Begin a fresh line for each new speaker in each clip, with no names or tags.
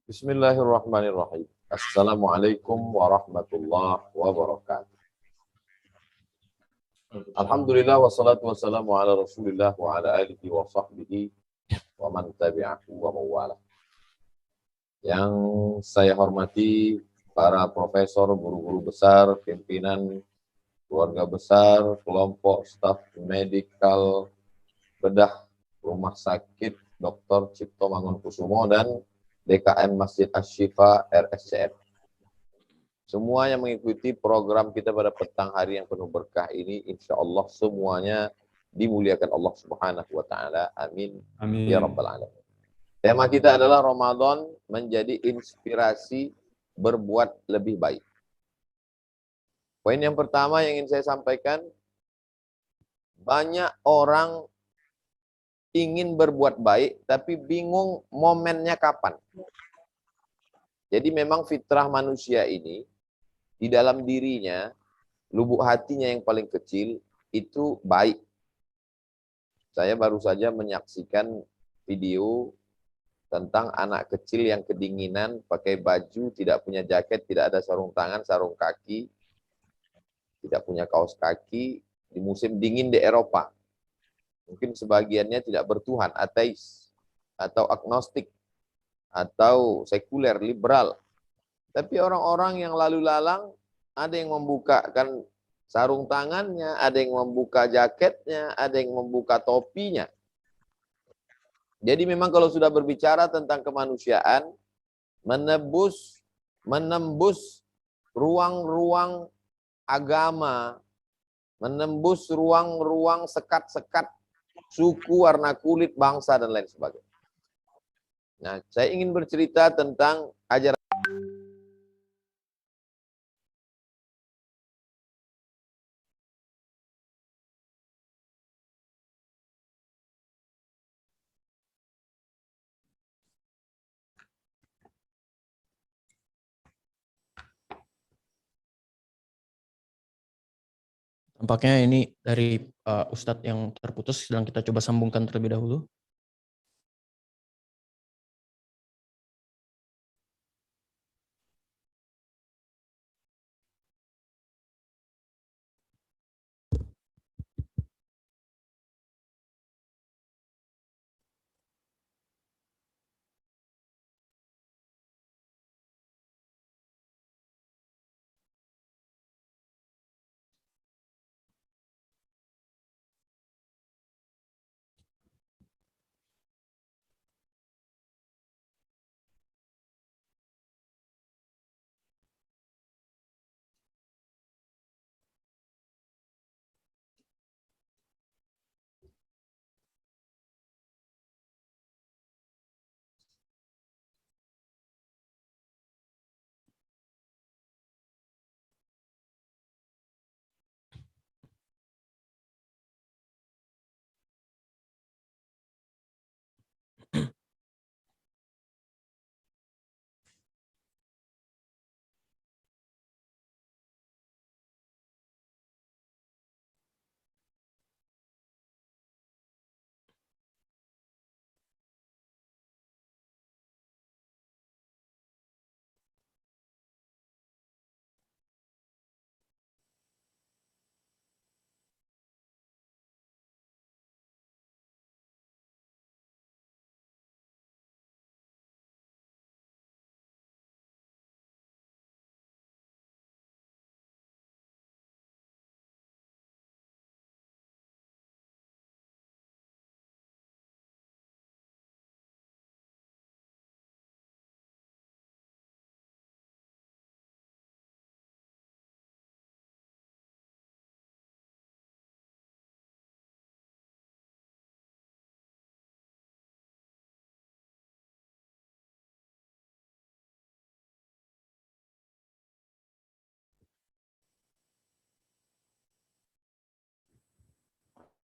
Bismillahirrahmanirrahim. Assalamualaikum warahmatullahi wabarakatuh. Alhamdulillah wassalatu wassalamu ala Rasulillah wa ala alihi wa sahbihi wa man tabi'ahu wa mawala. Yang saya hormati para profesor, guru-guru besar, pimpinan keluarga besar, kelompok staf medikal bedah Rumah Sakit Dr. Cipto Mangunkusumo dan DKM Masjid Asy-Syifa RSCM. Semua yang mengikuti program kita pada petang hari yang penuh berkah ini, insya Allah semuanya dimuliakan Allah Subhanahu wa Ta'ala. Amin.
Amin.
Ya Rabbal Alamin. Tema kita adalah Ramadan menjadi inspirasi berbuat lebih baik. Poin yang pertama yang ingin saya sampaikan, banyak orang ingin berbuat baik, tapi bingung momennya kapan. Jadi memang fitrah manusia ini, di dalam dirinya, lubuk hatinya yang paling kecil, itu baik. Saya baru saja menyaksikan video tentang anak kecil yang kedinginan, pakai baju, tidak punya jaket, tidak ada sarung tangan, sarung kaki, tidak punya kaos kaki, di musim dingin di Eropa. Mungkin sebagiannya tidak bertuhan, ateis, atau agnostik, atau sekuler, liberal. Tapi orang-orang yang lalu lalang, ada yang membukakan sarung tangannya, ada yang membuka jaketnya, ada yang membuka topinya. Jadi memang kalau sudah berbicara tentang kemanusiaan, menembus ruang-ruang agama, menembus ruang-ruang sekat-sekat suku, warna kulit, bangsa, dan lain sebagainya. Nah, saya ingin bercerita tentang ajaran.
Tampaknya ini dari Ustadz yang terputus, sedang kita coba sambungkan terlebih dahulu.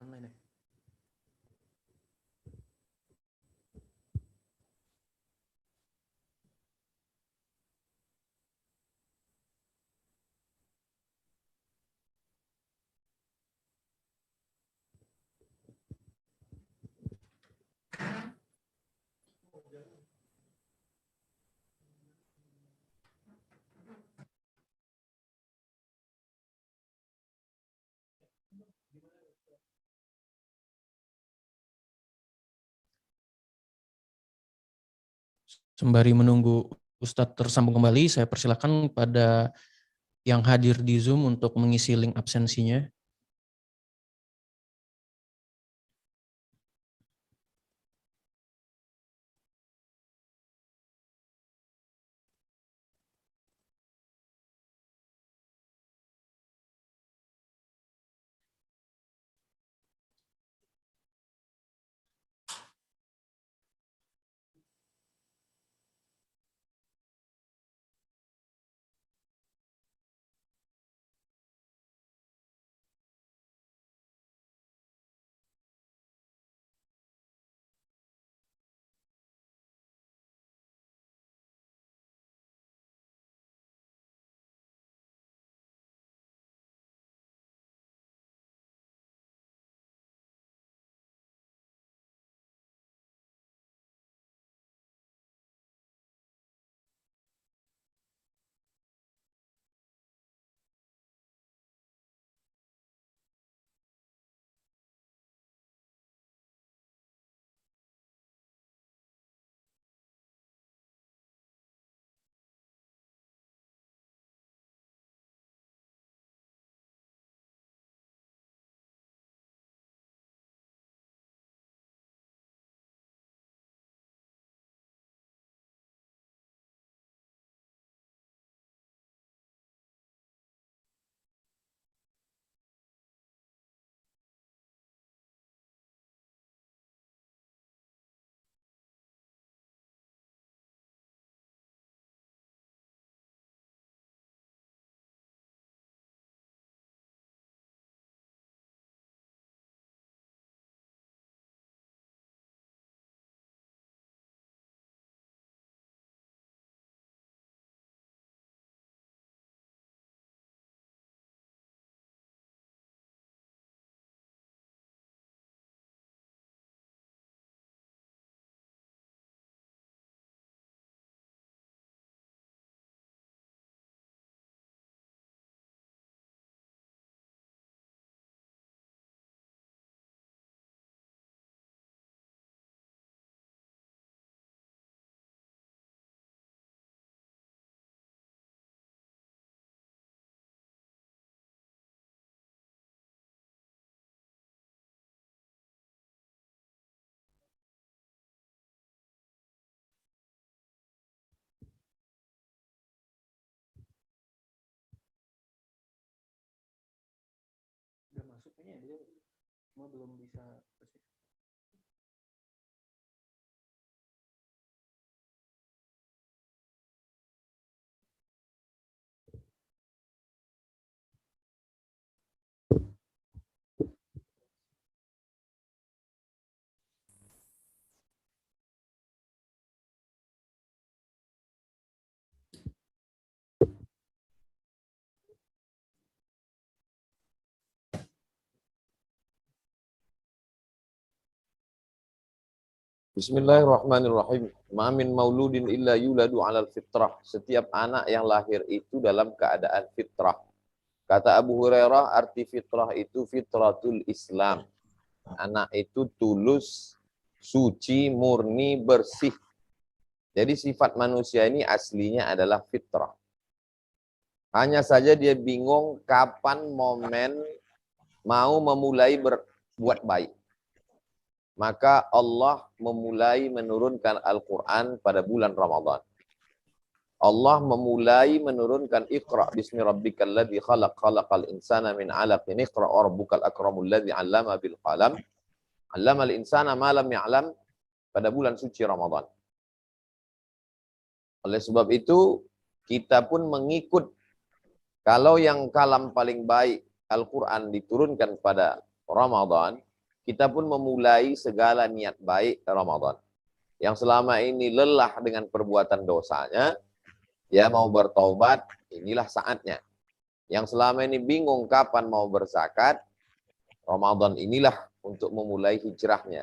Online. Sembari menunggu Ustadz tersambung kembali, saya persilakan pada yang hadir di Zoom untuk mengisi link absensinya. Udah masuknya dia cuma belum bisa.
Bismillahirrahmanirrahim. Ma min mauludin illa yuladu 'alal fitrah. Setiap anak yang lahir itu dalam keadaan fitrah. Kata Abu Hurairah, arti fitrah itu fitratul Islam. Anak itu tulus, suci, murni, bersih. Jadi sifat manusia ini aslinya adalah fitrah. Hanya saja dia bingung kapan momen mau memulai berbuat baik. Maka Allah memulai menurunkan Al-Quran pada bulan Ramadan. Allah memulai menurunkan Iqra bismi rabbikal ladzi khalaq khalaqal insana min 'alaqin iqra rabbukal akramul ladzi 'allama bil qalam 'allamal insana ma lam ya'lam pada bulan suci Ramadan. Oleh sebab itu kita pun mengikut kalau yang kalam paling baik Al-Quran diturunkan pada Ramadan, kita pun memulai segala niat baik Ramadan. Yang selama ini lelah dengan perbuatan dosanya, ya mau bertaubat, inilah saatnya. Yang selama ini bingung kapan mau berzakat, Ramadan inilah untuk memulai hijrahnya.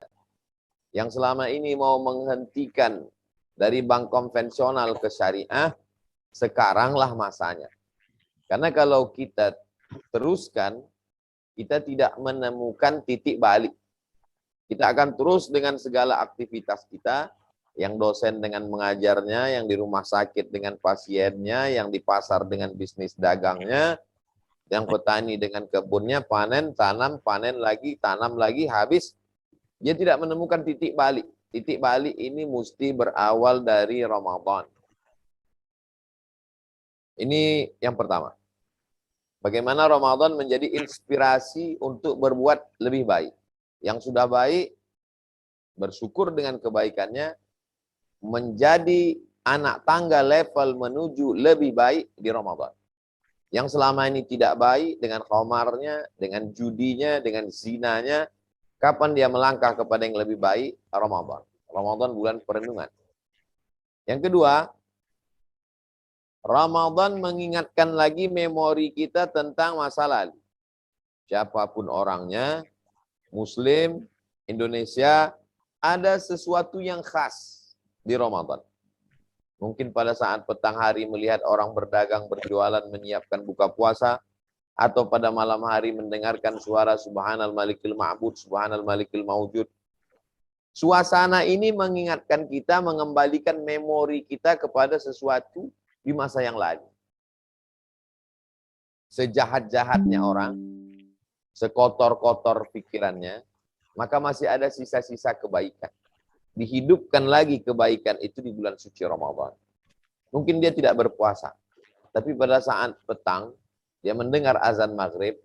Yang selama ini mau menghentikan dari bank konvensional ke syariah, sekaranglah masanya. Karena kalau kita teruskan, kita tidak menemukan titik balik. Kita akan terus dengan segala aktivitas kita, yang dosen dengan mengajarnya, yang di rumah sakit dengan pasiennya, yang di pasar dengan bisnis dagangnya, yang petani dengan kebunnya, panen, tanam, panen lagi, tanam lagi, habis. Dia tidak menemukan titik balik. Titik balik ini mesti berawal dari Ramadan. Ini yang pertama. Bagaimana Ramadan menjadi inspirasi untuk berbuat lebih baik. Yang sudah baik, bersyukur dengan kebaikannya, menjadi anak tangga level menuju lebih baik di Ramadan. Yang selama ini tidak baik dengan khomarnya, dengan judinya, dengan zinanya, kapan dia melangkah kepada yang lebih baik? Ramadan. Ramadan bulan perenungan. Yang kedua, Ramadan mengingatkan lagi memori kita tentang masa lalu. Siapapun orangnya, Muslim, Indonesia, ada sesuatu yang khas di Ramadan. Mungkin pada saat petang hari melihat orang berdagang, berjualan, menyiapkan buka puasa, atau pada malam hari mendengarkan suara Subhanal Malikil Ma'bud, Subhanal Malikil Mawjud. Suasana ini mengingatkan kita, mengembalikan memori kita kepada sesuatu di masa yang lalu. Sejahat-jahatnya orang, sekotor-kotor pikirannya, maka masih ada sisa-sisa kebaikan. Dihidupkan lagi kebaikan itu di bulan suci Ramadan. Mungkin dia tidak berpuasa, tapi pada saat petang, dia mendengar azan maghrib,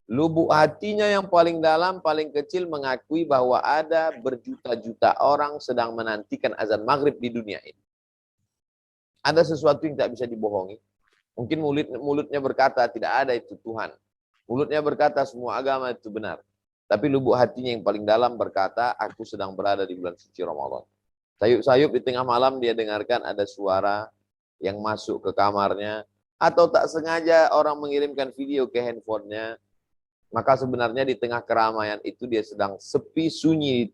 lubuk hatinya yang paling dalam, paling kecil mengakui bahwa ada berjuta-juta orang sedang menantikan azan maghrib di dunia ini. Ada sesuatu yang tidak bisa dibohongi. Mungkin mulutnya berkata tidak ada itu Tuhan. Mulutnya berkata semua agama itu benar. Tapi lubuk hatinya yang paling dalam berkata, aku sedang berada di bulan suci Ramadan. Sayup-sayup di tengah malam dia dengarkan ada suara yang masuk ke kamarnya. Atau tak sengaja orang mengirimkan video ke handphonenya. Maka sebenarnya di tengah keramaian itu dia sedang sepi sunyi.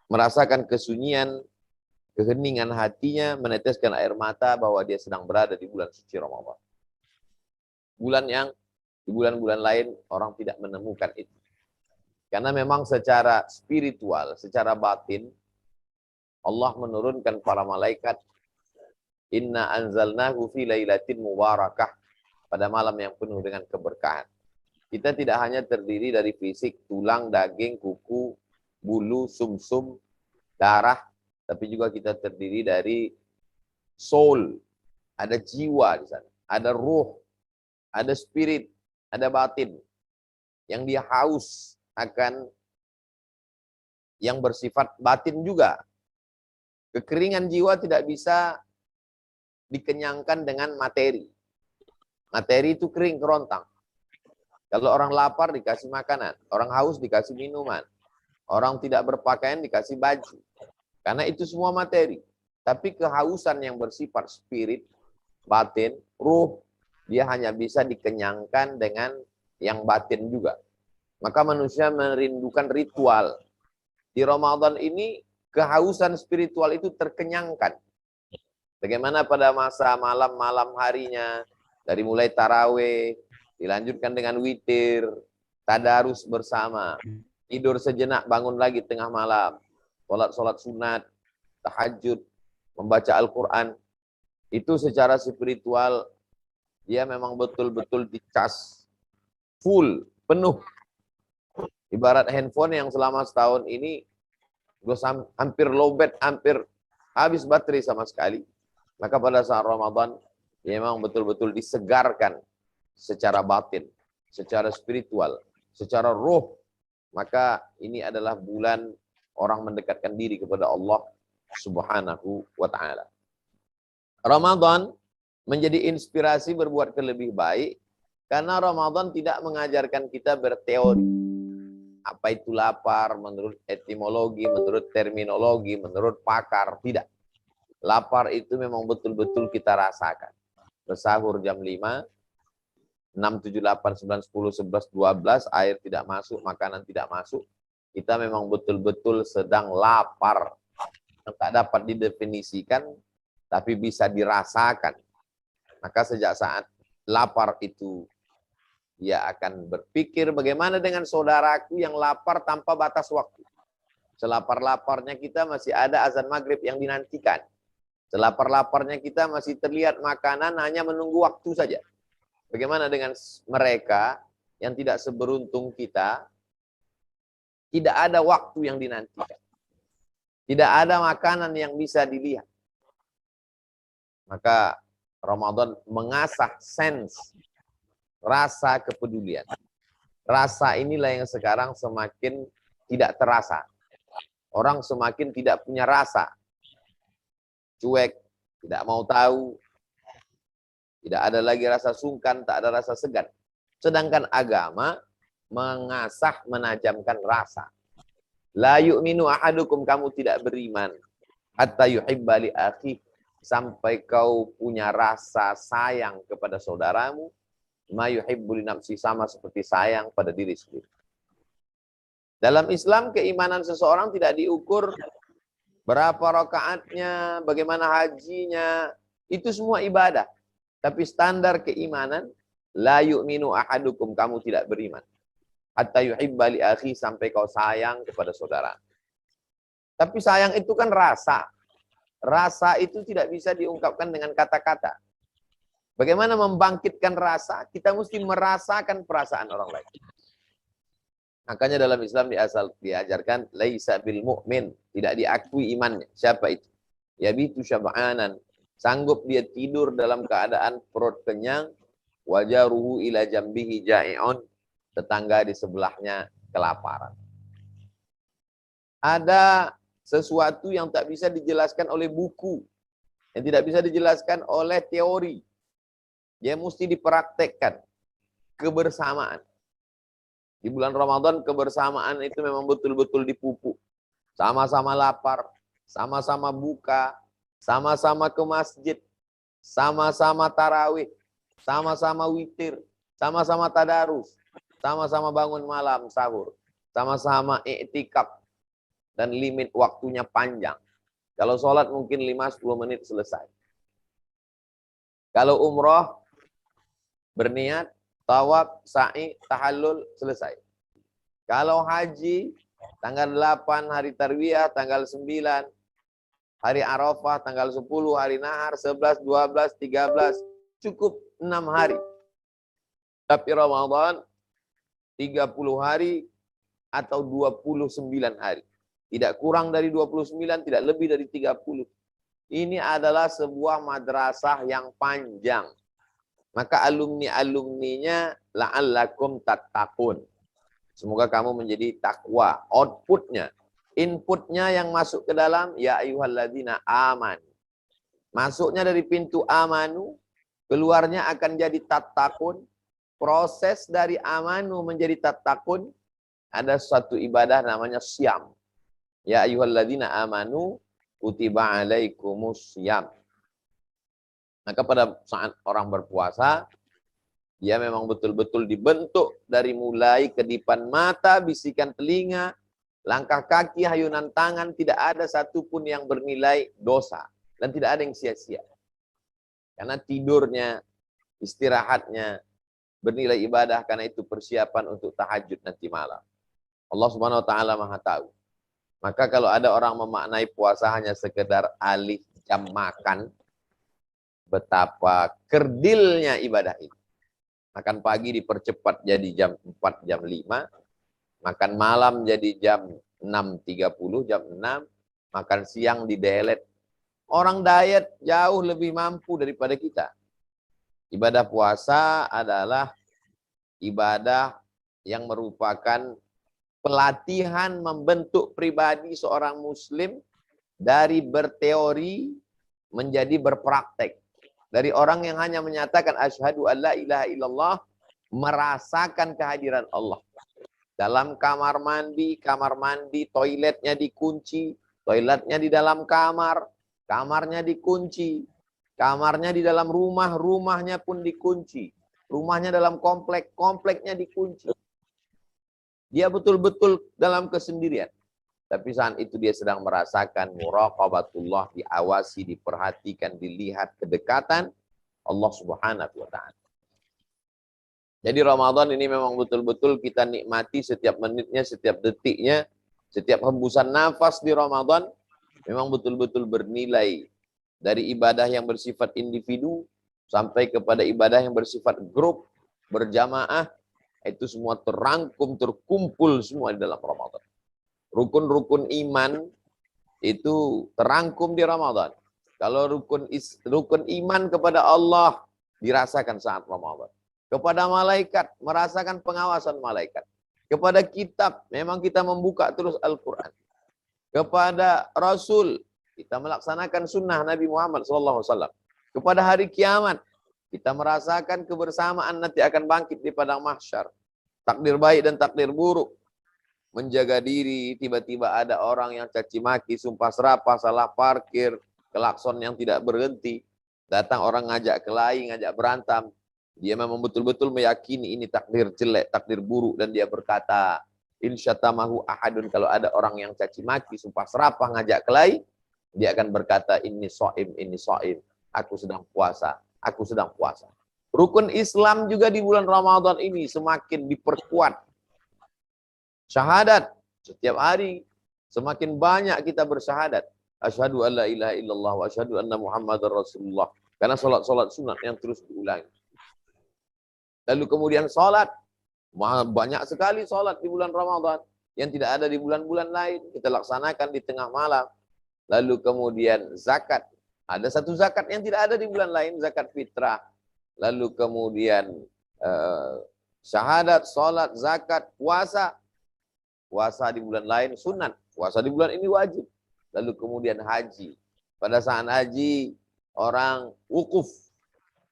Merasakan kesunyian, keheningan hatinya, meneteskan air mata bahwa dia sedang berada di bulan suci Ramadan. Bulan yang di bulan-bulan lain orang tidak menemukan itu. Karena memang secara spiritual, secara batin, Allah menurunkan para malaikat, Inna anzalnahu fi lailatin mubarakah, pada malam yang penuh dengan keberkahan. Kita tidak hanya terdiri dari fisik, tulang, daging, kuku, bulu, sumsum, darah, tapi juga kita terdiri dari soul, ada jiwa di sana, ada ruh, ada spirit, ada batin, yang dia haus akan yang bersifat batin juga. Kekeringan jiwa tidak bisa dikenyangkan dengan materi. Materi itu kering, kerontang. Kalau orang lapar dikasih makanan, orang haus dikasih minuman, orang tidak berpakaian dikasih baju. Karena itu semua materi. Tapi kehausan yang bersifat spirit, batin, ruh, dia hanya bisa dikenyangkan dengan yang batin juga. Maka manusia merindukan ritual. Di Ramadan ini, kehausan spiritual itu terkenyangkan. Bagaimana pada masa malam-malam harinya, dari mulai tarawih, dilanjutkan dengan witir, tadarus bersama, tidur sejenak, bangun lagi tengah malam, sholat sunat, tahajud, membaca Al-Quran, itu secara spiritual, dia memang betul-betul dicas, full, penuh. Ibarat handphone yang selama setahun ini, hampir lowbat, hampir habis baterai sama sekali. Maka pada saat Ramadan, dia memang betul-betul disegarkan secara batin, secara spiritual, secara roh. Maka ini adalah bulan orang mendekatkan diri kepada Allah Subhanahu wa ta'ala. Ramadan menjadi inspirasi berbuat lebih baik karena Ramadan tidak mengajarkan kita berteori. Apa itu lapar menurut etimologi, menurut terminologi, menurut pakar, tidak. Lapar itu memang betul-betul kita rasakan. Bersahur jam 5, 6, 7, 8, 9, 10, 11, 12, air tidak masuk, makanan tidak masuk. Kita memang betul-betul sedang lapar. Tak dapat didefinisikan, tapi bisa dirasakan. Maka sejak saat lapar itu, dia akan berpikir bagaimana dengan saudaraku yang lapar tanpa batas waktu. Selapar-laparnya kita masih ada azan maghrib yang dinantikan. Selapar-laparnya kita masih terlihat makanan hanya menunggu waktu saja. Bagaimana dengan mereka yang tidak seberuntung kita, tidak ada waktu yang dinantikan. Tidak ada makanan yang bisa dilihat. Maka Ramadan mengasah rasa kepedulian. Rasa inilah yang sekarang semakin tidak terasa. Orang semakin tidak punya rasa. Cuek, tidak mau tahu. Tidak ada lagi rasa sungkan, tak ada rasa segan. Sedangkan agama mengasah, menajamkan rasa. La yu'minu ahadukum, kamu tidak beriman. Hatta yuhibba li akhi, sampai kau punya rasa sayang kepada saudaramu. Ma yuhibbu li nafsi, sama seperti sayang pada diri sendiri. Dalam Islam, keimanan seseorang tidak diukur berapa rakaatnya, bagaimana hajinya, itu semua ibadah. Tapi standar keimanan, la yu'minu ahadukum, kamu tidak beriman. Hatta yuhibba li akhi, sampai kau sayang kepada saudara. Tapi sayang itu kan rasa. Rasa itu tidak bisa diungkapkan dengan kata-kata. Bagaimana membangkitkan rasa? Kita mesti merasakan perasaan orang lain. Makanya dalam Islam diajarkan laisa bil mu'min, tidak diakui imannya. Siapa itu? Yabitu syab'anan, sanggup dia tidur dalam keadaan perut kenyang, wajaruhu ila jambihi ja'i'un, tetangga di sebelahnya kelaparan. Ada sesuatu yang tak bisa dijelaskan oleh buku, yang tidak bisa dijelaskan oleh teori. Dia mesti dipraktekkan. Kebersamaan. Di bulan Ramadan kebersamaan itu memang betul-betul dipupuk. Sama-sama lapar, sama-sama buka, sama-sama ke masjid, sama-sama tarawih, sama-sama witir, sama-sama tadarus, sama-sama bangun malam sahur, sama-sama iktikaf, dan limit waktunya panjang. Kalau sholat mungkin 5-10 menit selesai. Kalau umroh, berniat, tawaf, sa'i, tahallul, selesai. Kalau haji, tanggal 8 hari tarwiyah, tanggal 9 hari Arafah, tanggal 10 hari Nahar, 11, 12, 13, cukup 6 hari. Tapi Ramadan 30 hari atau 29 hari. Tidak kurang dari 29, tidak lebih dari 30. Ini adalah sebuah madrasah yang panjang. Maka alumni-alumninya la'allakum tattaqun. Semoga kamu menjadi takwa. Outputnya, inputnya yang masuk ke dalam, ya ayyuhalladzina amanu. Masuknya dari pintu amanu, keluarnya akan jadi tattaqun. Proses dari amanu menjadi tattaqun, ada suatu ibadah namanya syam. Ya ayyuhalladzina amanu, kutiba alaikumus syam. Maka pada saat orang berpuasa, dia memang betul-betul dibentuk dari mulai kedipan mata, bisikan telinga, langkah kaki, hayunan tangan, tidak ada satupun yang bernilai dosa. Dan tidak ada yang sia-sia. Karena tidurnya, istirahatnya, bernilai ibadah, karena itu persiapan untuk tahajud nanti malam. Allah Subhanahu wa ta'ala maha tahu. Maka kalau ada orang memaknai puasa hanya sekedar alih jam makan, betapa kerdilnya ibadah ini. Makan pagi dipercepat jadi jam 4, jam 5. Makan malam jadi jam 6.30, jam 6. Makan siang didelet. Orang diet jauh lebih mampu daripada kita. Ibadah puasa adalah ibadah yang merupakan pelatihan membentuk pribadi seorang muslim dari berteori menjadi berpraktek. Dari orang yang hanya menyatakan asyhadu alla ilaha illallah, merasakan kehadiran Allah. Dalam kamar mandi, toiletnya dikunci, toiletnya di dalam kamar, kamarnya dikunci, kamarnya di dalam rumah, rumahnya pun dikunci. Rumahnya dalam komplek, kompleknya dikunci. Dia betul-betul dalam kesendirian. Tapi saat itu dia sedang merasakan muraqabatullah, diawasi, diperhatikan, dilihat kedekatan Allah Subhanahu wa ta'ala. Jadi Ramadan ini memang betul-betul kita nikmati setiap menitnya, setiap detiknya. Setiap hembusan nafas di Ramadan memang betul-betul bernilai, dari ibadah yang bersifat individu sampai kepada ibadah yang bersifat grup, berjamaah, itu semua terangkum, terkumpul semua di dalam Ramadan. Rukun-rukun iman itu terangkum di Ramadan. Kalau rukun iman kepada Allah dirasakan saat Ramadan. Kepada malaikat, merasakan pengawasan malaikat. Kepada kitab, memang kita membuka terus Al-Quran. Kepada Rasul, kita melaksanakan sunnah Nabi Muhammad SAW. Kepada hari kiamat, kita merasakan kebersamaan nanti akan bangkit di padang mahsyar. Takdir baik dan takdir buruk. Menjaga diri, tiba-tiba ada orang yang caci maki, sumpah serapah, salah parkir, klakson yang tidak berhenti. Datang orang ngajak kelahi, ngajak berantem. Dia memang betul-betul meyakini ini takdir jelek, takdir buruk, dan dia berkata, insyatamahu ahadun, kalau ada orang yang caci maki, sumpah serapah, ngajak kelahi, dia akan berkata, ini so'im, aku sedang puasa, aku sedang puasa. Rukun Islam juga di bulan Ramadan ini semakin diperkuat. Syahadat, setiap hari semakin banyak kita bersyahadat. Asyhadu an la ilaha illallah wa asyhadu anna Muhammadar Rasulullah. Karena salat-salat sunat yang terus diulangi. Lalu kemudian salat, banyak sekali salat di bulan Ramadan yang tidak ada di bulan-bulan lain, kita laksanakan di tengah malam. Lalu kemudian zakat, ada satu zakat yang tidak ada di bulan lain, zakat fitrah. Lalu kemudian syahadat, salat, zakat, puasa. Puasa di bulan lain sunat, puasa di bulan ini wajib. Lalu kemudian haji. Pada saat haji, orang wukuf.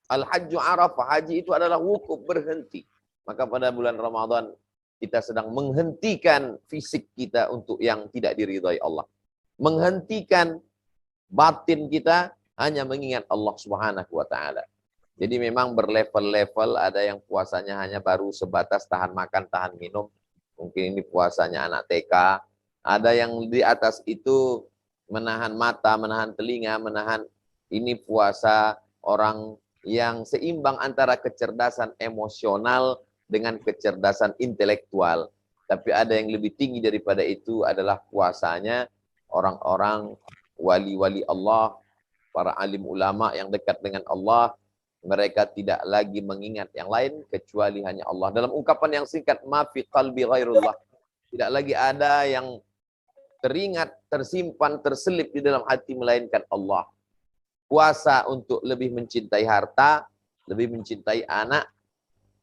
Al-hajju arafah, haji itu adalah wukuf, berhenti. Maka pada bulan Ramadan, kita sedang menghentikan fisik kita untuk yang tidak diridhai Allah. Menghentikan batin kita hanya mengingat Allah Subhanahu wa Ta'ala. Jadi memang berlevel-level, ada yang puasanya hanya baru sebatas tahan makan, tahan minum. Mungkin ini puasanya anak TK. Ada yang di atas itu menahan mata, menahan telinga, menahan, ini puasa orang yang seimbang antara kecerdasan emosional dengan kecerdasan intelektual. Tapi ada yang lebih tinggi daripada itu adalah puasanya orang-orang wali-wali Allah, para alim ulama yang dekat dengan Allah. Mereka tidak lagi mengingat yang lain kecuali hanya Allah. Dalam ungkapan yang singkat, ma fi qalbi ghairullah. Tidak lagi ada yang teringat, tersimpan, terselip di dalam hati melainkan Allah. Puasa untuk lebih mencintai harta, lebih mencintai anak,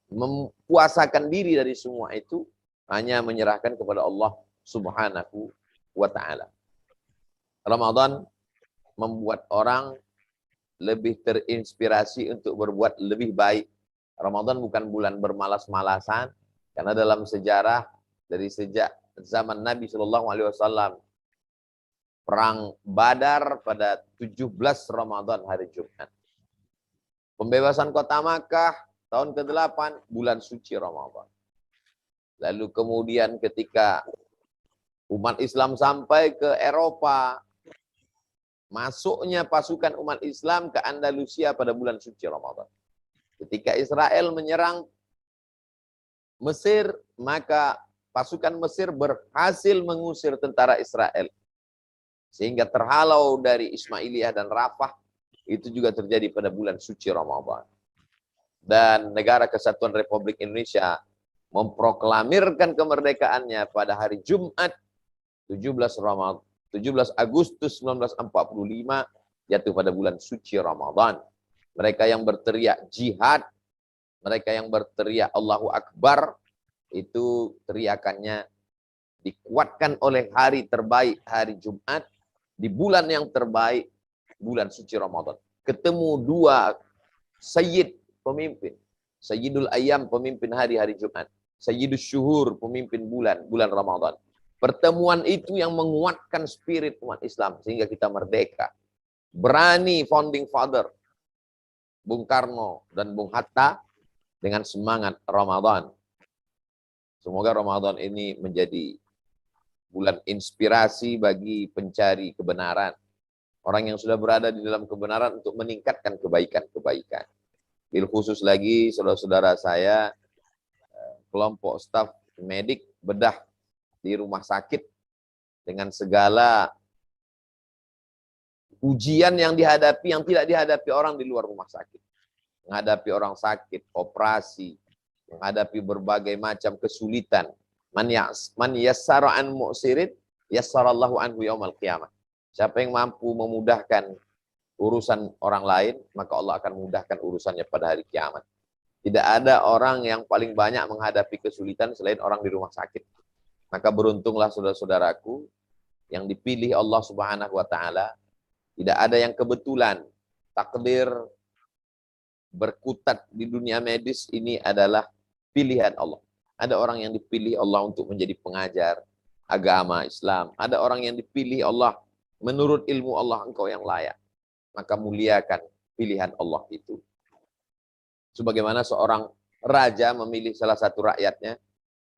mempuasakan diri dari semua itu, hanya menyerahkan kepada Allah Subhanahu wa Ta'ala. Ramadan membuat orang lebih terinspirasi untuk berbuat lebih baik. Ramadan bukan bulan bermalas-malasan, karena dalam sejarah dari sejak zaman Nabi SAW, perang Badar pada 17 Ramadan hari Jumat. Pembebasan kota Makkah tahun ke-8 bulan suci Ramadan. Lalu kemudian ketika umat Islam sampai ke Eropa, masuknya pasukan umat Islam ke Andalusia pada bulan suci Ramadan. Ketika Israel menyerang Mesir, maka pasukan Mesir berhasil mengusir tentara Israel. Sehingga terhalau dari Ismailiyah dan Rafah, itu juga terjadi pada bulan suci Ramadan. Dan Negara Kesatuan Republik Indonesia memproklamirkan kemerdekaannya pada hari Jumat 17 Agustus 1945, jatuh pada bulan suci Ramadan. Mereka yang berteriak jihad, mereka yang berteriak Allahu Akbar, itu teriakannya dikuatkan oleh hari terbaik, hari Jumat, di bulan yang terbaik, bulan suci Ramadan. Ketemu dua sayyid pemimpin. Sayyidul Ayyam, pemimpin hari-hari Jumat. Sayyidus Syuhur, pemimpin bulan Ramadan. Pertemuan itu yang menguatkan spirit umat Islam sehingga kita merdeka. Berani founding father Bung Karno dan Bung Hatta dengan semangat Ramadan. Semoga Ramadan ini menjadi bulan inspirasi bagi pencari kebenaran. Orang yang sudah berada di dalam kebenaran untuk meningkatkan kebaikan-kebaikan. Bil khusus lagi saudara-saudara saya, kelompok staf medik bedah di rumah sakit dengan segala ujian yang dihadapi, yang tidak dihadapi orang di luar rumah sakit. Menghadapi orang sakit, operasi, menghadapi berbagai macam kesulitan. Man yassara an mu'sirin, yassarallahu anhu yaumal qiyamah. Siapa yang mampu memudahkan urusan orang lain, maka Allah akan mudahkan urusannya pada hari kiamat. Tidak ada orang yang paling banyak menghadapi kesulitan selain orang di rumah sakit. Maka beruntunglah saudara-saudaraku yang dipilih Allah Subhanahu wa taala. Tidak ada yang kebetulan. Takdir berkutat di dunia medis ini adalah pilihan Allah. Ada orang yang dipilih Allah untuk menjadi pengajar agama Islam. Ada orang yang dipilih Allah menurut ilmu Allah, engkau yang layak. Maka muliakan pilihan Allah itu. Sebagaimana seorang raja memilih salah satu rakyatnya,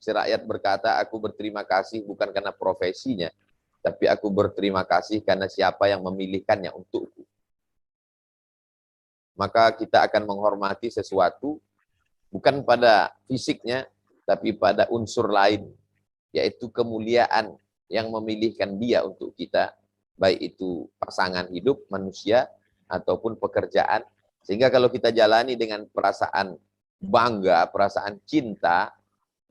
si rakyat berkata, aku berterima kasih bukan karena profesinya, tapi aku berterima kasih karena siapa yang memilihkannya untukku. Maka kita akan menghormati sesuatu bukan pada fisiknya, tapi pada unsur lain, yaitu kemuliaan yang memilihkan dia untuk kita, baik itu pasangan hidup manusia ataupun pekerjaan. Sehingga kalau kita jalani dengan perasaan bangga, perasaan cinta,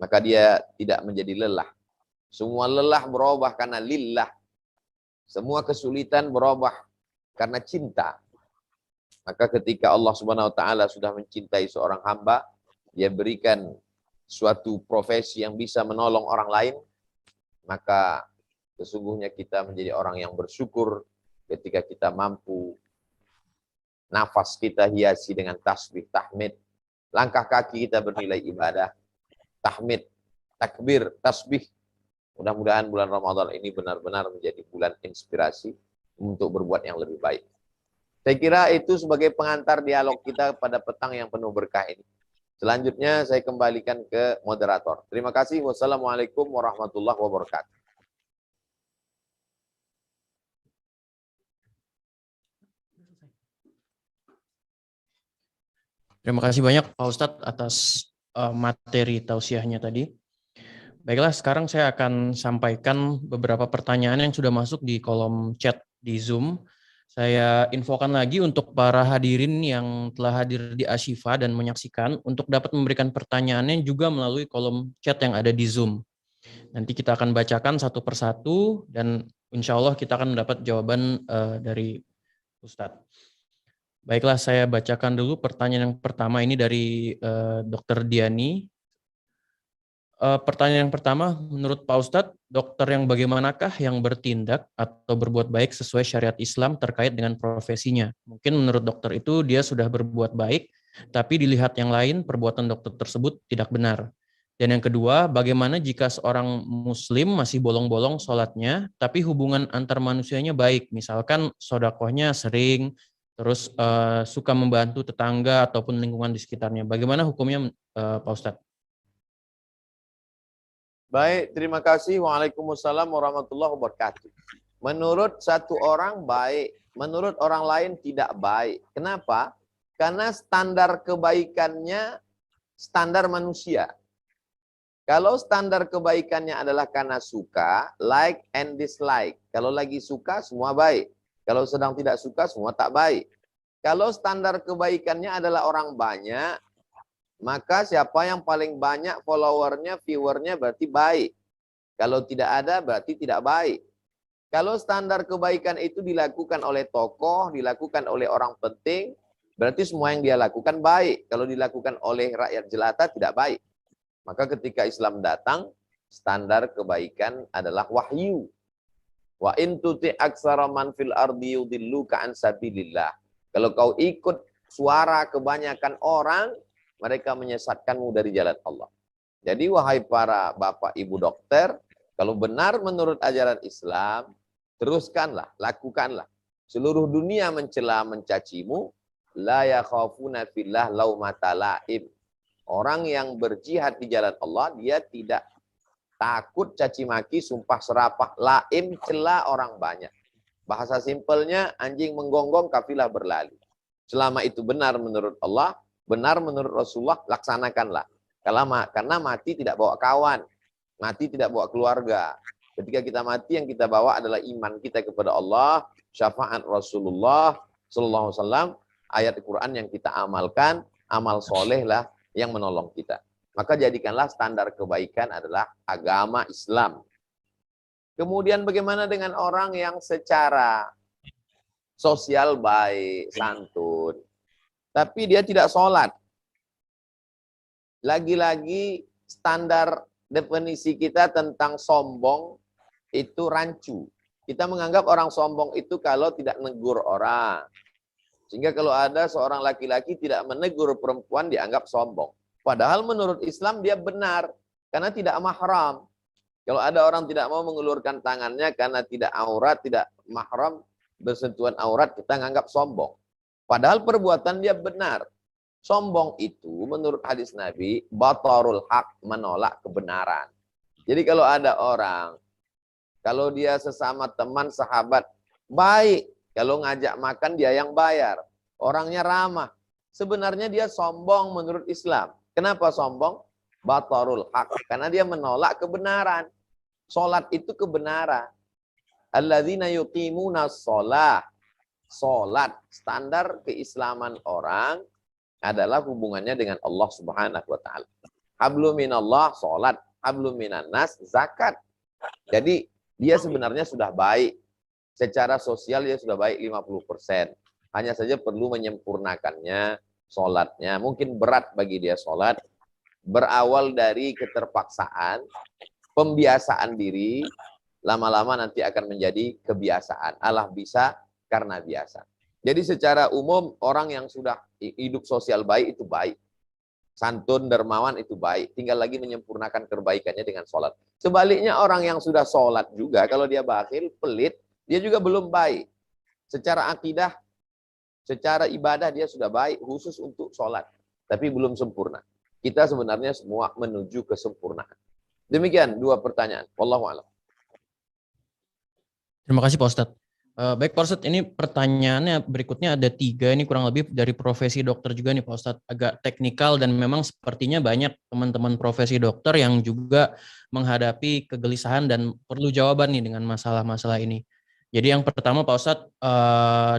maka dia tidak menjadi lelah. Semua lelah berubah karena lillah. Semua kesulitan berubah karena cinta. Maka ketika Allah Subhanahu wa taala sudah mencintai seorang hamba, dia berikan suatu profesi yang bisa menolong orang lain, maka sesungguhnya kita menjadi orang yang bersyukur ketika kita mampu nafas kita hiasi dengan tasbih, tahmid. Langkah kaki kita bernilai ibadah, tahmid, takbir, tasbih. Mudah-mudahan bulan Ramadan ini benar-benar menjadi bulan inspirasi untuk berbuat yang lebih baik. Saya kira itu sebagai pengantar dialog kita pada petang yang penuh berkah ini. Selanjutnya saya kembalikan ke moderator. Terima kasih. Wassalamualaikum warahmatullahi wabarakatuh.
Terima kasih banyak Pak Ustadz atas materi tausiahnya tadi. Baiklah, sekarang saya akan sampaikan beberapa pertanyaan yang sudah masuk di kolom chat di Zoom. Saya infokan lagi untuk para hadirin yang telah hadir di Ashifa dan menyaksikan untuk dapat memberikan pertanyaannya juga melalui kolom chat yang ada di Zoom. Nanti kita akan bacakan satu persatu dan insya Allah kita akan mendapat jawaban dari Ustadz. Baiklah, saya bacakan dulu pertanyaan yang pertama ini dari Dr. Diani. Pertanyaan yang pertama, menurut Pak Ustadz, dokter yang bagaimanakah yang bertindak atau berbuat baik sesuai syariat Islam terkait dengan profesinya? Mungkin menurut dokter itu dia sudah berbuat baik, tapi dilihat yang lain perbuatan dokter tersebut tidak benar. Dan yang kedua, bagaimana jika seorang muslim masih bolong-bolong sholatnya, tapi hubungan antar manusianya baik, misalkan sodakohnya sering, terus suka membantu tetangga ataupun lingkungan di sekitarnya. Bagaimana hukumnya Pak Ustadz?
Baik, terima kasih. Waalaikumsalam warahmatullahi wabarakatuh. Menurut satu orang baik, menurut orang lain tidak baik. Kenapa? Karena standar kebaikannya standar manusia. Kalau standar kebaikannya adalah karena suka, like and dislike. Kalau lagi suka, semua baik. Kalau sedang tidak suka, semua tak baik. Kalau standar kebaikannya adalah orang banyak, maka siapa yang paling banyak followernya, viewernya berarti baik. Kalau tidak ada berarti tidak baik. Kalau standar kebaikan itu dilakukan oleh tokoh, dilakukan oleh orang penting, berarti semua yang dia lakukan baik. Kalau dilakukan oleh rakyat jelata tidak baik. Maka ketika Islam datang, standar kebaikan adalah wahyu. Wa in tuti aksara man fil ardi yudilluka an sabilillah. Kalau kau ikut suara kebanyakan orang, mereka menyesatkanmu dari jalan Allah. Jadi wahai para bapak ibu dokter, kalau benar menurut ajaran Islam, teruskanlah, lakukanlah. Seluruh dunia mencela mencacimu, la yakhafuna fillah laumata laim. Orang yang berjihad di jalan Allah, dia tidak takut caci maki, sumpah serapah, laim, cela orang banyak. Bahasa simpelnya, anjing menggonggong, kafilah berlari. Selama itu benar menurut Allah, benar menurut Rasulullah, laksanakanlah. Karena mati tidak bawa kawan, mati tidak bawa keluarga, Ketika kita mati, yang kita bawa adalah iman kita kepada Allah, syafaat Rasulullah Sallallahu Alaihi Wasallam, ayat Al-Quran yang kita amalkan, amal soleh lah yang menolong kita. Maka jadikanlah standar kebaikan adalah agama Islam. Kemudian bagaimana dengan orang yang secara sosial baik, santun, tapi dia tidak sholat? Lagi-lagi standar definisi kita tentang sombong itu rancu. Kita menganggap orang sombong itu kalau tidak negur orang. Sehingga kalau ada seorang laki-laki tidak menegur perempuan dianggap sombong. Padahal menurut Islam dia benar karena tidak mahram. Kalau ada orang tidak mau mengulurkan tangannya karena tidak aurat, tidak mahram, bersentuhan aurat, kita menganggap sombong. Padahal perbuatan dia benar. Sombong itu menurut hadis Nabi, batarul haq, menolak kebenaran. Jadi kalau ada orang, kalau dia sesama teman, sahabat, baik. Kalau ngajak makan dia yang bayar. Orangnya ramah. Sebenarnya dia sombong menurut Islam. Kenapa sombong? Batarul haq. Karena dia menolak kebenaran. Salat itu kebenaran. Alladzina yuqimuna shalah. Salat, standar keislaman orang adalah hubungannya dengan Allah Subhanahu wa taala. Hablum minallah, salat. Hablum minan nas, zakat. Jadi dia sebenarnya sudah baik. Secara sosial dia sudah baik 50%. Hanya saja perlu menyempurnakannya, sholatnya. Mungkin berat bagi dia sholat. Berawal dari keterpaksaan, pembiasaan diri, lama-lama nanti akan menjadi kebiasaan. Allah bisa karena biasa. Jadi secara umum orang yang sudah hidup sosial baik itu baik. Santun, dermawan itu baik. Tinggal lagi menyempurnakan kebaikannya dengan sholat. Sebaliknya orang yang sudah sholat juga, kalau dia bakhil, pelit, dia juga belum baik. Secara akidah, secara ibadah dia sudah baik, khusus untuk sholat. Tapi belum sempurna. Kita sebenarnya semua menuju kesempurnaan. Demikian dua pertanyaan. Wallahu a'lam.
Terima kasih Pak Ustadz. Baik Pak Ustadz, ini pertanyaannya berikutnya ada 3, ini kurang lebih dari profesi dokter juga nih Pak Ustadz. Agak teknikal dan memang sepertinya banyak teman-teman profesi dokter yang juga menghadapi kegelisahan dan perlu jawaban nih dengan masalah-masalah ini. Jadi yang pertama Pak Ustadz,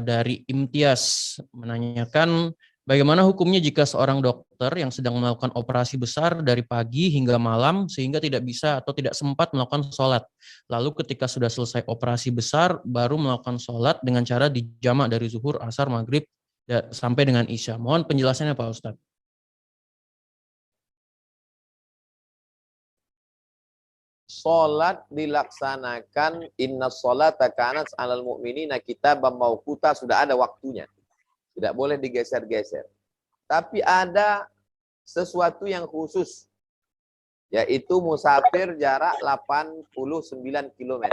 dari Imtiaz menanyakan bagaimana hukumnya jika seorang dokter yang sedang melakukan operasi besar dari pagi hingga malam sehingga tidak bisa atau tidak sempat melakukan sholat. Lalu ketika sudah selesai operasi besar baru melakukan sholat dengan cara dijamak dari zuhur, asar, maghrib sampai dengan isya. Mohon penjelasannya Pak Ustadz.
Sholat dilaksanakan inna sholata kanat 'alal mu'minina kitaban mauquta, sudah ada waktunya. Tidak boleh digeser-geser. Tapi ada sesuatu yang khusus, yaitu musafir jarak 89 km.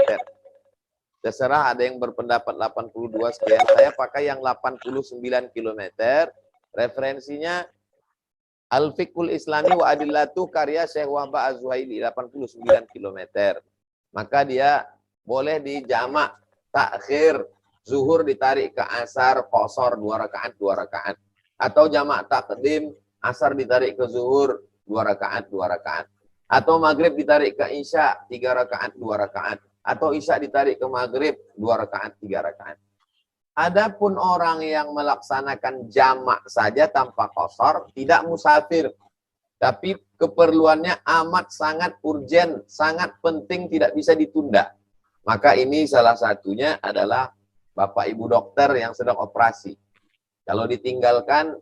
Terserah, ada yang berpendapat 82 sekian. Saya pakai yang 89 km. Referensinya Al-Fiqhul Islami wa Adillatuh karya Syekh Wahbah Az-Zuhaili, 89 km. Maka dia boleh dijamak, takhir, zuhur ditarik ke asar, qasar 2 rakaat 2 rakaat. Atau jamak takdim, asar ditarik ke zuhur 2 rakaat 2 rakaat. Atau maghrib ditarik ke isya 3 rakaat 2 rakaat. Atau isya ditarik ke maghrib 2 rakaat 3 rakaat. Adapun orang yang melaksanakan jamak saja tanpa qasar, tidak musafir. Tapi keperluannya amat sangat urgen, sangat penting, tidak bisa ditunda. Maka ini salah satunya adalah Bapak Ibu dokter yang sedang operasi. Kalau ditinggalkan,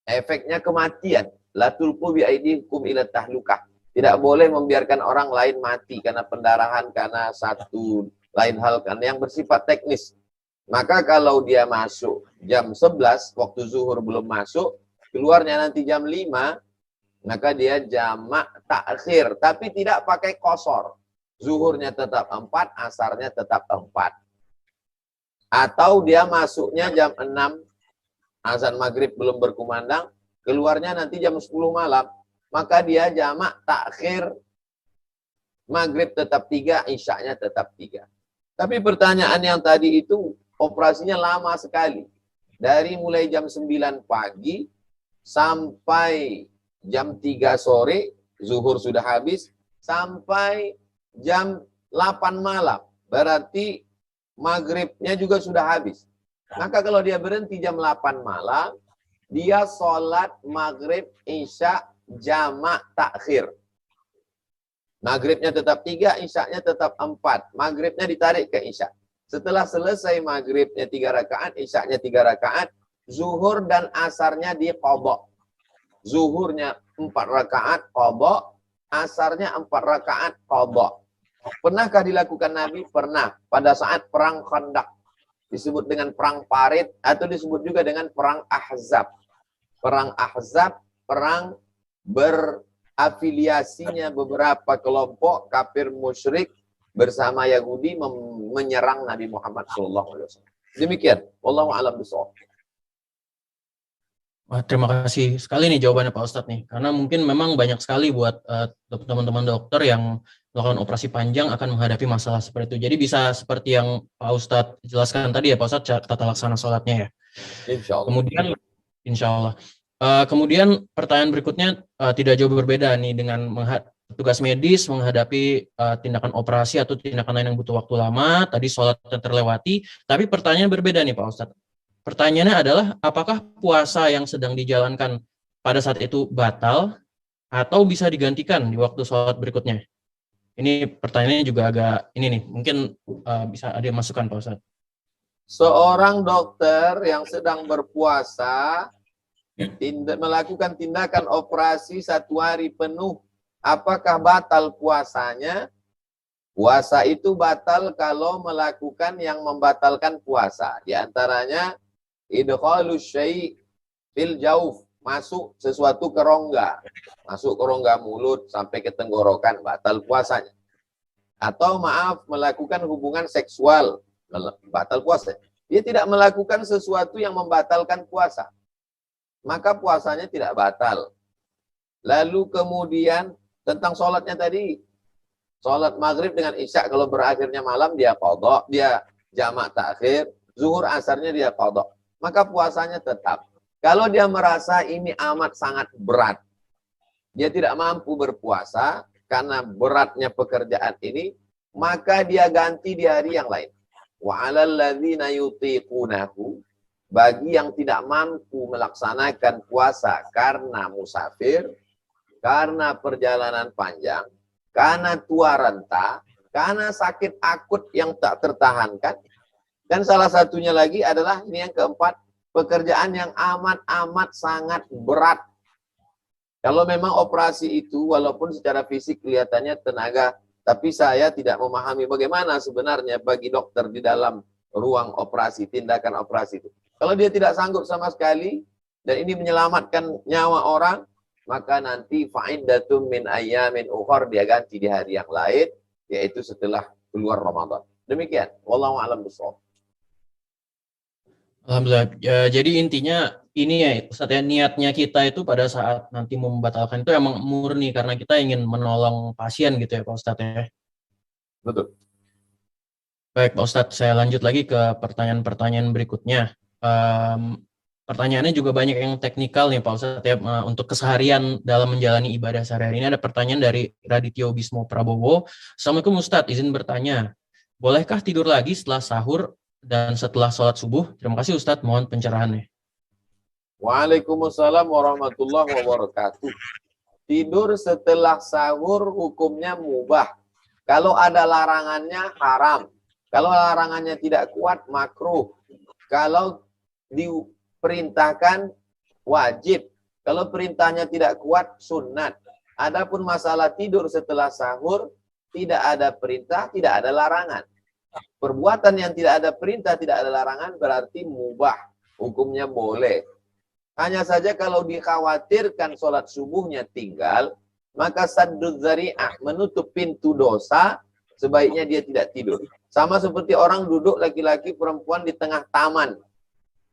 efeknya kematian. La tulqu bi aydikum ila tahlukah. Tidak boleh membiarkan orang lain mati karena pendarahan, karena satu lain hal, karena yang bersifat teknis. Maka kalau dia masuk jam 11, waktu zuhur belum masuk, keluarnya nanti jam 5, maka dia jamak takhir, tapi tidak pakai qasar. Zuhurnya tetap 4, asarnya tetap 4. Atau dia masuknya jam 6, azan maghrib belum berkumandang, keluarnya nanti jam 10 malam, maka dia jamak takhir, maghrib tetap 3, isyaknya tetap 3. Tapi pertanyaan yang tadi itu, operasinya lama sekali. Dari mulai jam 9 pagi sampai jam 3 sore, zuhur sudah habis, sampai jam 8 malam, berarti maghribnya juga sudah habis. Maka kalau dia berhenti jam 8 malam, dia sholat maghrib, isya, jamak takhir. Maghribnya tetap 3, isyaknya tetap 4. Maghribnya ditarik ke isya. Setelah selesai maghribnya 3 rakaat, isyaknya 3 rakaat, zuhur dan asarnya diqadha. Zuhurnya 4 rakaat qadha, asarnya 4 rakaat qadha. Pernahkah dilakukan Nabi? Pernah. Pada saat perang Khandaq. Disebut dengan perang Parit atau disebut juga dengan perang Ahzab. Perang Ahzab, perang berafiliasinya beberapa kelompok kafir musyrik bersama Yahudi menyerang Nabi Muhammad SAW. Demikian. Wallahu a'lam bishawab.
Wah, terima kasih sekali nih jawabannya Pak Ustadz nih. Karena mungkin memang banyak sekali buat teman-teman dokter yang melakukan operasi panjang akan menghadapi masalah seperti itu. Jadi bisa seperti yang Pak Ustadz jelaskan tadi ya Pak Ustadz, tata laksana sholatnya ya.
Insya Allah.
Kemudian, insya Allah. Kemudian pertanyaan berikutnya tidak jauh berbeda nih dengan tugas medis menghadapi tindakan operasi atau tindakan lain yang butuh waktu lama. Tadi sholat yang terlewati. Tapi pertanyaan berbeda nih Pak Ustadz. Pertanyaannya adalah, apakah puasa yang sedang dijalankan pada saat itu batal atau bisa digantikan di waktu sholat berikutnya? Ini pertanyaannya juga agak, ini nih, mungkin bisa ada masukan Pak Ustadz.
Seorang dokter yang sedang berpuasa, melakukan tindakan operasi 1 hari penuh, apakah batal puasanya? Puasa itu batal kalau melakukan yang membatalkan puasa. Di antaranya, idkhalu syai' fil jauf, masuk sesuatu ke rongga. Masuk ke rongga mulut sampai ke tenggorokan, batal puasanya. Atau maaf, melakukan hubungan seksual, batal puasa. Dia tidak melakukan sesuatu yang membatalkan puasa, maka puasanya tidak batal. Lalu kemudian tentang sholatnya tadi, sholat maghrib dengan isya kalau berakhirnya malam dia qadha, dia jamak takhir, zuhur asarnya dia qadha. Maka puasanya tetap. Kalau dia merasa ini amat sangat berat, dia tidak mampu berpuasa karena beratnya pekerjaan ini, maka dia ganti di hari yang lain. Wa 'alal ladzina yutiqunahu, bagi yang tidak mampu melaksanakan puasa karena musafir, karena perjalanan panjang, karena tua renta, karena sakit akut yang tak tertahankan. Dan salah satunya lagi adalah ini yang keempat, pekerjaan yang amat sangat berat. Kalau memang operasi itu walaupun secara fisik kelihatannya tenaga, tapi saya tidak memahami bagaimana sebenarnya bagi dokter di dalam ruang operasi, tindakan operasi itu. Kalau dia tidak sanggup sama sekali dan ini menyelamatkan nyawa orang, maka nanti fa'iddatum min ayyamin ukhar, dia ganti di hari yang lain, yaitu setelah keluar Ramadan. Demikian. Wallahu a'lam bishawab.
Alhamdulillah. Jadi intinya ini ya Ustaz ya, niatnya kita itu pada saat nanti membatalkan itu emang murni karena kita ingin menolong pasien gitu ya Pak Ustaz ya.
Betul.
Baik Pak Ustaz, saya lanjut lagi ke pertanyaan-pertanyaan berikutnya. Pertanyaannya juga banyak yang teknikal nih Pak Ustaz ya, untuk keseharian dalam menjalani ibadah sehari-hari. Ini ada pertanyaan dari Radityo Bismo Prabowo. Assalamualaikum Ustaz, izin bertanya. Bolehkah tidur lagi setelah sahur dan setelah sholat subuh? Terima kasih Ustadz, mohon pencerahannya.
Waalaikumsalam warahmatullahi wabarakatuh. Tidur setelah sahur hukumnya mubah. Kalau ada larangannya haram. Kalau larangannya tidak kuat makruh. Kalau diperintahkan wajib. Kalau perintahnya tidak kuat sunnat. Adapun masalah tidur setelah sahur, tidak ada perintah, tidak ada larangan. Perbuatan yang tidak ada perintah, tidak ada larangan berarti mubah. Hukumnya boleh. Hanya saja kalau dikhawatirkan sholat subuhnya tinggal, maka sadduz zari'ah, menutup pintu dosa, sebaiknya dia tidak tidur. Sama seperti orang duduk laki-laki perempuan di tengah taman.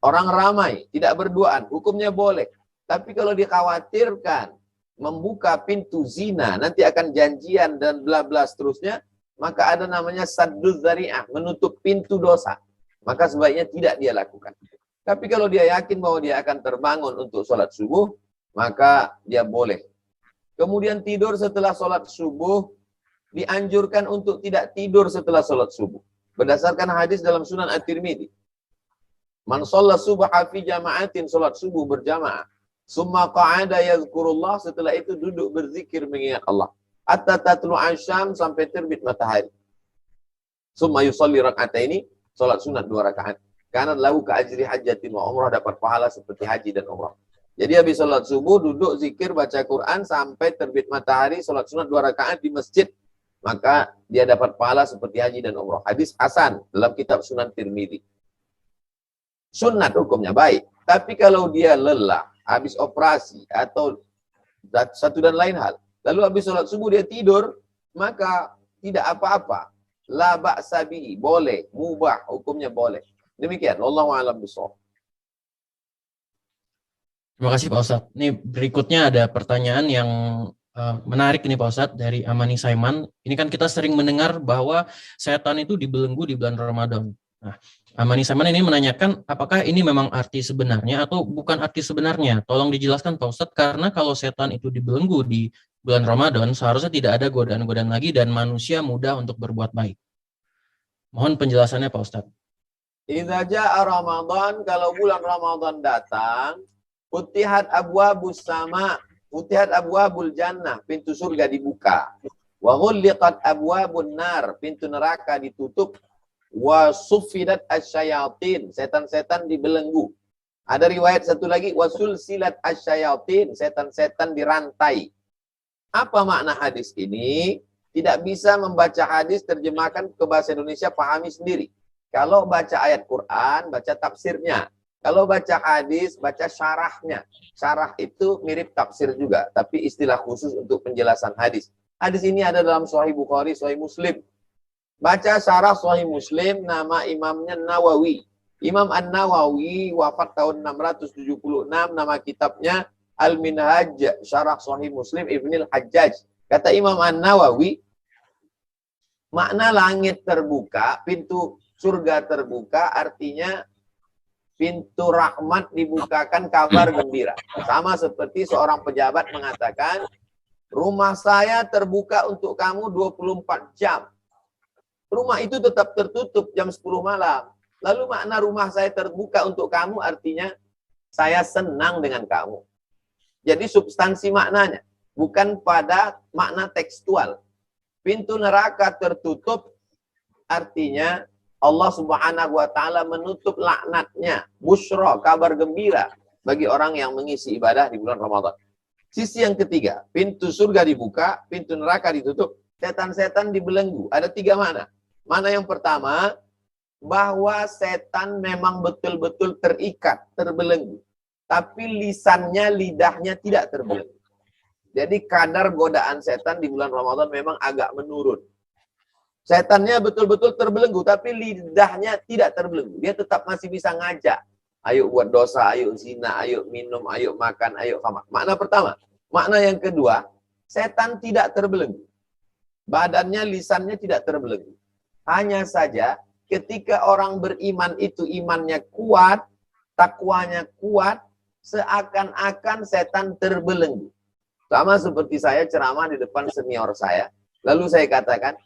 Orang ramai, tidak berduaan, hukumnya boleh. Tapi kalau dikhawatirkan membuka pintu zina, nanti akan janjian dan bla bla seterusnya, maka ada namanya sadduz zari'ah, menutup pintu dosa. Maka sebaiknya tidak dia lakukan. Tapi kalau dia yakin bahwa dia akan terbangun untuk sholat subuh, maka dia boleh. Kemudian tidur setelah sholat subuh, dianjurkan untuk tidak tidur setelah sholat subuh. Berdasarkan hadis dalam Sunan At-Tirmidzi. Man shalla subha fi jama'atin, sholat subuh berjamaah. Summa qa'ada yazkurullah, setelah itu duduk berzikir mengingat Allah. Hatta tatlu asyam, sampai terbit matahari. Summa yusalli raka'ataini, sholat sunat 2 rakaat. Karena lahu ka'ajri hajjatin wa umrah, dapat pahala seperti haji dan umrah. Jadi habis sholat subuh, duduk zikir, baca Quran, sampai terbit matahari, sholat sunat 2 rakaat di masjid. Maka dia dapat pahala seperti haji dan umrah. Hadis Hasan dalam kitab Sunan Tirmidzi. Sunat hukumnya baik. Tapi kalau dia lelah, habis operasi, atau satu dan lain hal, lalu habis sholat subuh dia tidur, maka tidak apa-apa. La ba'sa bihi, boleh, mubah, hukumnya boleh. Demikian, wallahu a'lam bishawab.
Terima kasih Pak Ustadz. Ini berikutnya ada pertanyaan yang menarik nih Pak Ustadz dari Amani Saiman. Ini kan kita sering mendengar bahwa setan itu dibelenggu di bulan Ramadan. Nah, Amani Saiman ini menanyakan apakah ini memang arti sebenarnya atau bukan arti sebenarnya. Tolong dijelaskan Pak Ustadz, karena kalau setan itu dibelenggu di bulan Ramadan, seharusnya tidak ada godaan-godaan lagi dan manusia mudah untuk berbuat baik. Mohon penjelasannya Pak Ustadz.
Idza jaa Ramadan, kalau bulan Ramadan datang, futihat abwabus sama, futihat abwabul jannah, pintu surga dibuka. Wa ghulliqat abwabun nar, pintu neraka ditutup. Wa suffidat asyayatin, setan-setan dibelenggu. Ada riwayat satu lagi, wa sulsilat asyayatin, setan-setan dirantai. Apa makna hadis ini? Tidak bisa membaca hadis, terjemahkan ke bahasa Indonesia, pahami sendiri. Kalau baca ayat Quran, baca tafsirnya. Kalau baca hadis, baca syarahnya. Syarah itu mirip tafsir juga, tapi istilah khusus untuk penjelasan hadis. Hadis ini ada dalam Sahih Bukhari, Sahih Muslim. Baca syarah Sahih Muslim, nama imamnya Nawawi. Imam An-Nawawi wafat tahun 676, nama kitabnya Al-Minhaj, Syarah Sahih Muslim Ibnul Hajjaj. Kata Imam An-Nawawi, makna langit terbuka, pintu surga terbuka, artinya pintu rahmat dibukakan, kabar gembira. Sama seperti seorang pejabat mengatakan, rumah saya terbuka untuk kamu 24 jam. Rumah itu tetap tertutup jam 10 malam. Lalu makna rumah saya terbuka untuk kamu artinya saya senang dengan kamu. Jadi substansi maknanya, bukan pada makna tekstual. Pintu neraka tertutup artinya Allah Subhanahu wa taala menutup laknatnya, busyra, kabar gembira bagi orang yang mengisi ibadah di bulan Ramadan. Sisi yang ketiga, pintu surga dibuka, pintu neraka ditutup, setan-setan dibelenggu. Ada 3 makna. Mana yang pertama, bahwa setan memang betul-betul terikat, terbelenggu. Tapi lisannya, lidahnya tidak terbelenggu. Jadi kadar godaan setan di bulan Ramadan memang agak menurun. Setannya betul-betul terbelenggu, tapi lidahnya tidak terbelenggu. Dia tetap masih bisa ngajak. Ayo buat dosa, ayo zina, ayo minum, ayo makan, ayo khamar. Makna pertama. Makna yang kedua, setan tidak terbelenggu. Badannya, lisannya tidak terbelenggu. Hanya saja ketika orang beriman itu imannya kuat, takwanya kuat, seakan-akan setan terbelenggu. Sama seperti saya ceramah di depan senior saya. Lalu saya katakan,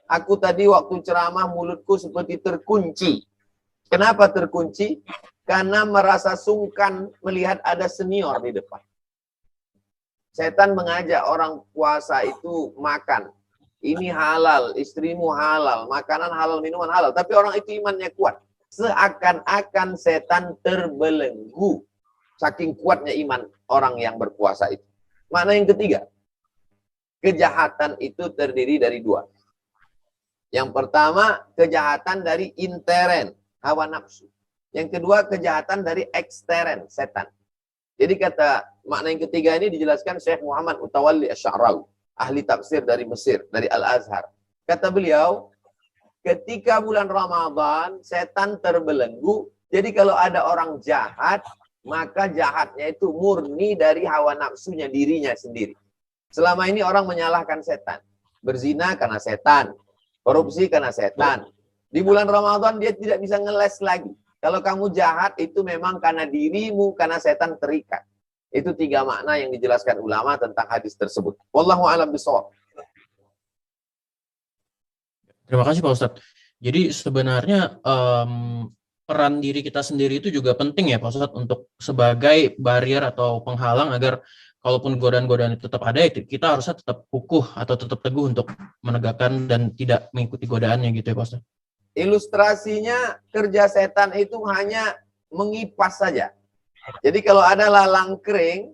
aku tadi waktu ceramah mulutku seperti terkunci. Kenapa terkunci? Karena merasa sungkan melihat ada senior di depan. Setan mengajak orang puasa itu makan. Ini halal, istrimu halal, makanan halal, minuman halal. Tapi orang itu imannya kuat. Seakan-akan setan terbelenggu. Saking kuatnya iman orang yang berpuasa itu. Makna yang ketiga, kejahatan itu terdiri dari 2. Yang pertama, kejahatan dari interen, hawa nafsu. Yang kedua, kejahatan dari eksteren, setan. Jadi kata makna yang ketiga ini dijelaskan Syekh Muhammad Utawalli Asy-Sya'rawi, ahli tafsir dari Mesir, dari Al-Azhar. Kata beliau, ketika bulan Ramadan, setan terbelenggu. Jadi kalau ada orang jahat, maka jahatnya itu murni dari hawa nafsunya, dirinya sendiri. Selama ini orang menyalahkan setan. Berzina karena setan. Korupsi karena setan. Di bulan Ramadan dia tidak bisa ngeles lagi. Kalau kamu jahat itu memang karena dirimu, karena setan terikat. Itu 3 makna yang dijelaskan ulama tentang hadis tersebut. Wallahu a'lam bishawab.
Terima kasih Pak Ustadz. Jadi sebenarnya peran diri kita sendiri itu juga penting ya Pak Ustadz untuk sebagai barrier atau penghalang agar kalaupun godaan-godaan itu tetap ada, kita harusnya tetap kukuh atau tetap teguh untuk menegakkan dan tidak mengikuti godaannya gitu ya Pak Ustadz.
Ilustrasinya kerja setan itu hanya mengipas saja. Jadi kalau ada lalang kering,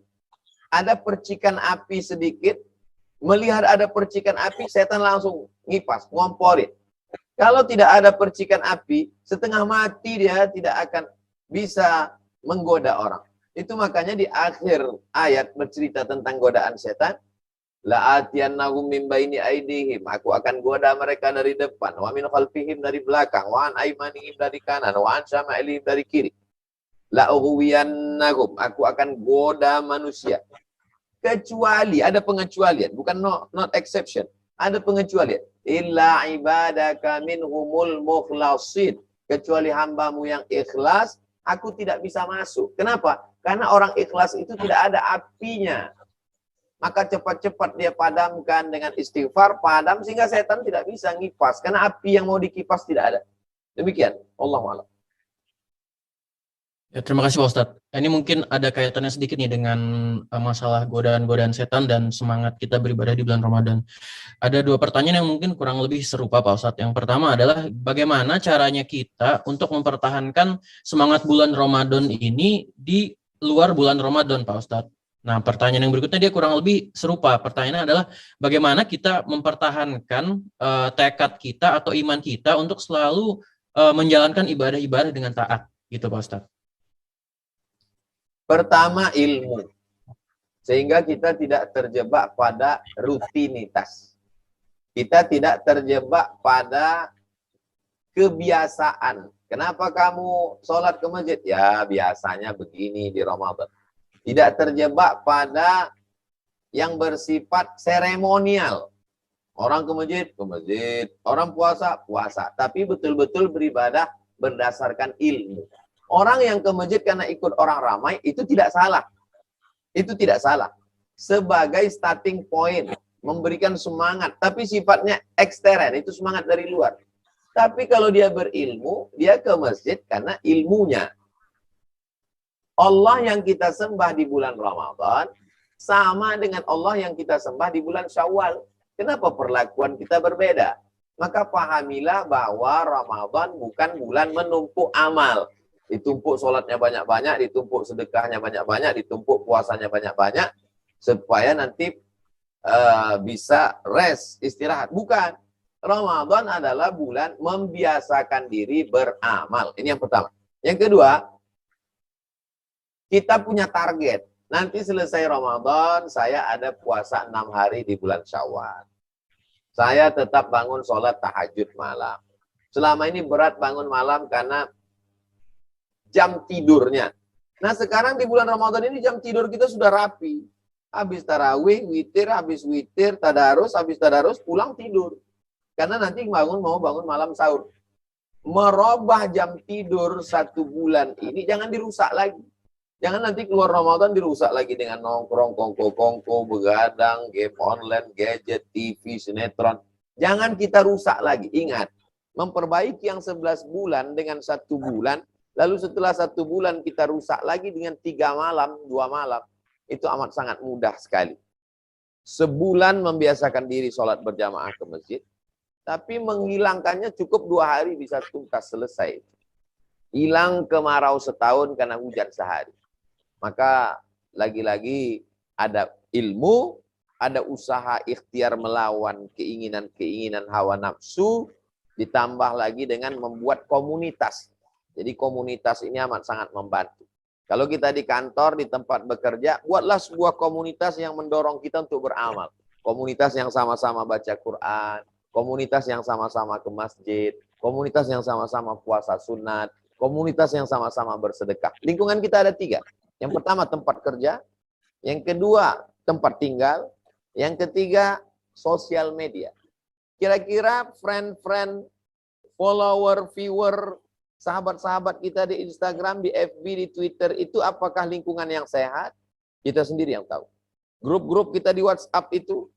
ada percikan api sedikit, melihat ada percikan api, setan langsung ngipas, ngomporin. Kalau tidak ada percikan api, setengah mati dia tidak akan bisa menggoda orang. Itu makanya di akhir ayat bercerita tentang godaan setan, la'atiyannahum min baini aidihim, aku akan goda mereka dari depan, wa min khalfihim dari belakang, wa an aymanihim dari kanan, wa an syama'ilihim dari kiri. La'ughwiyannahum, aku akan goda manusia. Kecuali, ada pengecualian, bukan not exception, ada pengecualian. Illa ibadaka minhumul mukhlasin, kecuali hambamu yang ikhlas, aku tidak bisa masuk. Kenapa? Karena orang ikhlas itu tidak ada apinya. Maka cepat-cepat dia padamkan dengan istighfar, padam sehingga setan tidak bisa ngipas. Karena api yang mau dikipas tidak ada. Demikian. Allahu a'lam.
Ya, terima kasih Pak Ustadz. Ini mungkin ada kaitannya sedikit nih dengan masalah godaan-godaan setan dan semangat kita beribadah di bulan Ramadan. Ada dua pertanyaan yang mungkin kurang lebih serupa Pak Ustadz. Yang pertama adalah bagaimana caranya kita untuk mempertahankan semangat bulan Ramadan ini di luar bulan Ramadan Pak Ustadz. Nah, pertanyaan yang berikutnya dia kurang lebih serupa. Pertanyaannya adalah bagaimana kita mempertahankan tekad kita atau iman kita untuk selalu menjalankan ibadah-ibadah dengan taat, gitu Pak Ustadz.
Pertama, ilmu. Sehingga kita tidak terjebak pada rutinitas. Kita tidak terjebak pada kebiasaan. Kenapa kamu sholat ke masjid? Ya, biasanya begini di Ramadan. Tidak terjebak pada yang bersifat seremonial. Orang ke masjid. Orang puasa, puasa. Tapi betul-betul beribadah berdasarkan ilmu. Orang yang ke masjid karena ikut orang ramai, itu tidak salah. Itu tidak salah. Sebagai starting point, memberikan semangat. Tapi sifatnya ekstern, itu semangat dari luar. Tapi kalau dia berilmu, dia ke masjid karena ilmunya. Allah yang kita sembah di bulan Ramadan sama dengan Allah yang kita sembah di bulan Syawal. Kenapa perlakuan kita berbeda? Maka pahamilah bahwa Ramadan bukan bulan menumpuk amal. Ditumpuk sholatnya banyak-banyak, ditumpuk sedekahnya banyak-banyak, ditumpuk puasanya banyak-banyak, supaya nanti bisa rest, istirahat. Bukan. Ramadan adalah bulan membiasakan diri beramal. Ini yang pertama. Yang kedua, kita punya target. Nanti selesai Ramadan, saya ada puasa 6 hari di bulan Syawal. Saya tetap bangun sholat tahajud malam. Selama ini berat bangun malam karena jam tidurnya. Nah sekarang di bulan Ramadan ini jam tidur kita sudah rapi. Habis tarawih, witir, habis witir, tadarus, habis tadarus, pulang tidur. Karena nanti mau bangun malam sahur. Merubah jam tidur 1 bulan ini jangan dirusak lagi. Jangan nanti keluar Ramadan dirusak lagi dengan nongkrong, kongko-kongko, begadang, game online, gadget, TV, sinetron. Jangan kita rusak lagi. Ingat, memperbaiki yang 11 bulan dengan 1 bulan, lalu setelah 1 bulan kita rusak lagi dengan 3 malam, 2 malam. Itu amat sangat mudah sekali. Sebulan membiasakan diri sholat berjamaah ke masjid, tapi menghilangkannya cukup 2 hari bisa tuntas selesai. Hilang kemarau setahun karena hujan sehari. Maka lagi-lagi ada ilmu, ada usaha ikhtiar melawan keinginan-keinginan hawa nafsu, ditambah lagi dengan membuat komunitas. Jadi komunitas ini amat sangat membantu. Kalau kita di kantor, di tempat bekerja, buatlah sebuah komunitas yang mendorong kita untuk beramal. Komunitas yang sama-sama baca Quran, komunitas yang sama-sama ke masjid, komunitas yang sama-sama puasa sunat, komunitas yang sama-sama bersedekah. Lingkungan kita ada 3. Yang pertama tempat kerja, yang kedua tempat tinggal, yang ketiga sosial media. Kira-kira friend-friend, follower, viewer, sahabat-sahabat kita di Instagram, di FB, di Twitter, itu apakah lingkungan yang sehat? Kita sendiri yang tahu. Grup-grup kita di WhatsApp itu,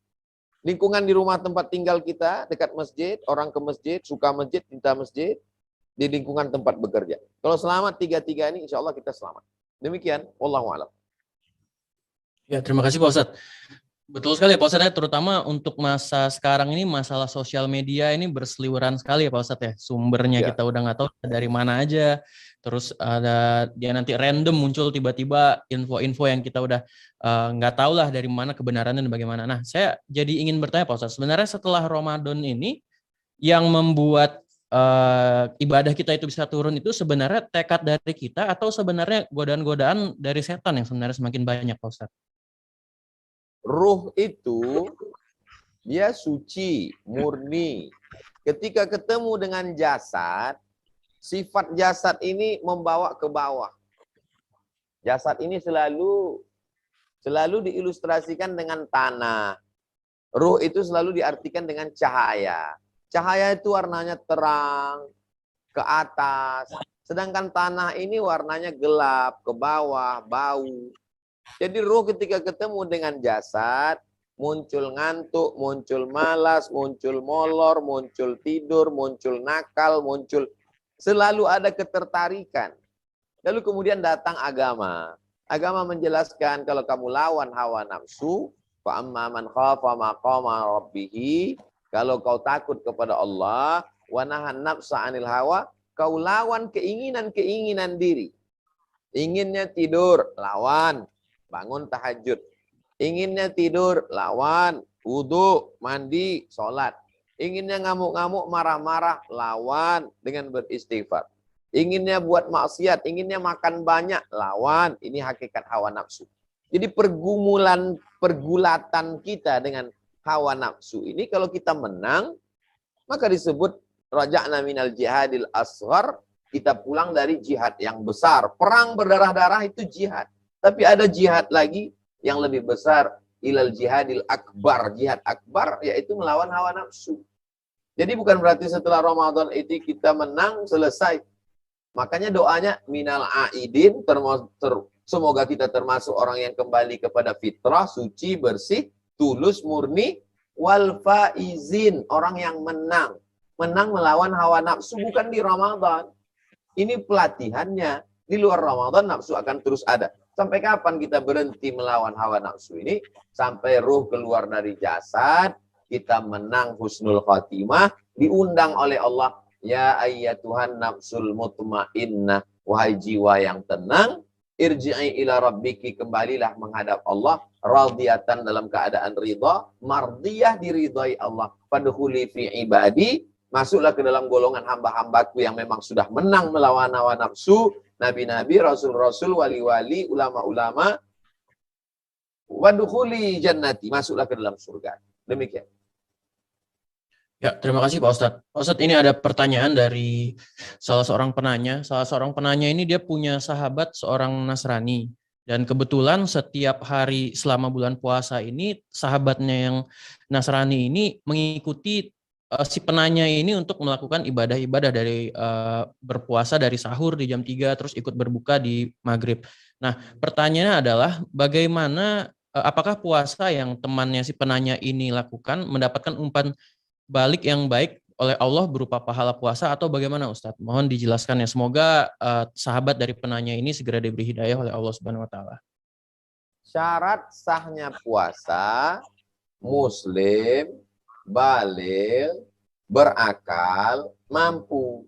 Lingkungan di rumah tempat tinggal kita, dekat masjid, orang ke masjid, suka masjid, cinta masjid, di lingkungan tempat bekerja. Kalau selamat tiga-tiga ini, insya Allah kita selamat. Demikian, wallahu a'lam.
Ya, terima kasih Pak Ustadz. Betul sekali Pak Ustadz, terutama untuk masa sekarang ini masalah sosial media ini berseliweran sekali ya Pak Ustadz ya. Sumbernya
Ya.
kita udah nggak tahu dari mana aja. Terus ada dia nanti random muncul tiba-tiba info-info yang kita udah nggak tahu lah dari mana kebenarannya dan bagaimana. Nah, saya jadi ingin bertanya Pak Ustadz, sebenarnya setelah Ramadan ini yang membuat ibadah kita itu bisa turun itu sebenarnya tekad dari kita atau sebenarnya godaan-godaan dari setan yang sebenarnya semakin banyak Pak Ustadz?
Ruh itu dia suci, murni. Ketika ketemu dengan jasad, sifat jasad ini membawa ke bawah. Jasad ini selalu diilustrasikan dengan tanah. Ruh itu selalu diartikan dengan cahaya. Cahaya itu warnanya terang, ke atas. Sedangkan tanah ini warnanya gelap, ke bawah, bau. Jadi ruh ketika ketemu dengan jasad, muncul ngantuk, muncul malas, muncul molor, muncul tidur, muncul nakal, muncul selalu ada ketertarikan. Lalu kemudian datang agama. Agama menjelaskan kalau kamu lawan hawa nafsu, fa amma man khafa maqama rabbih, kalau kau takut kepada Allah, wa nahan nafsa 'anil hawa, kau lawan keinginan-keinginan diri. Inginnya tidur, lawan. Bangun tahajud. Inginnya tidur, lawan. Wudu, mandi, sholat. Inginnya ngamuk-ngamuk, marah-marah, lawan dengan beristighfar. Inginnya buat maksiat, inginnya makan banyak, lawan. Ini hakikat hawa nafsu. Jadi pergulatan kita dengan hawa nafsu ini kalau kita menang, maka disebut raja'na minal jihadil asghar, kita pulang dari jihad yang besar. Perang berdarah-darah itu jihad. Tapi ada jihad lagi yang lebih besar, ilal jihadil akbar. Jihad akbar yaitu melawan hawa nafsu. Jadi bukan berarti setelah Ramadan itu kita menang, selesai. Makanya doanya minal aidin, semoga kita termasuk orang yang kembali kepada fitrah, suci, bersih, tulus, murni, wal faizin, orang yang menang. Menang melawan hawa nafsu bukan di Ramadan. Ini pelatihannya. Di luar Ramadan nafsu akan terus ada. Sampai kapan kita berhenti melawan hawa nafsu ini? Sampai ruh keluar dari jasad, kita menang husnul khatimah, diundang oleh Allah, ya ayyatuhan nafsul mutmainnah, wahai jiwa yang tenang, irji'i ila rabbiki, kembalilah menghadap Allah, radiyatan dalam keadaan ridha, mardiyah diridhai Allah, fadkhuli fi ibadi, masuklah ke dalam golongan hamba-hambaku yang memang sudah menang melawan hawa nafsu, nabi-nabi, rasul-rasul, wali-wali, ulama-ulama, wadkhuli jannati, masuklah ke dalam surga. Demikian.
Ya, terima kasih Pak Ustadz. Pak Ustadz, ini ada pertanyaan dari salah seorang penanya. Salah seorang penanya ini dia punya sahabat seorang Nasrani. Dan kebetulan setiap hari selama bulan puasa ini, sahabatnya yang Nasrani ini mengikuti si penanya ini untuk melakukan ibadah-ibadah dari berpuasa dari sahur di jam 3, terus ikut berbuka di maghrib. Nah, pertanyaannya adalah bagaimana, apakah puasa yang temannya si penanya ini lakukan mendapatkan umpan balik yang baik oleh Allah berupa pahala puasa atau bagaimana Ustadz? Mohon dijelaskan ya. Semoga sahabat dari penanya ini segera diberi hidayah oleh Allah Subhanahu wa taala.
Syarat sahnya puasa, muslim, baligh, berakal, mampu.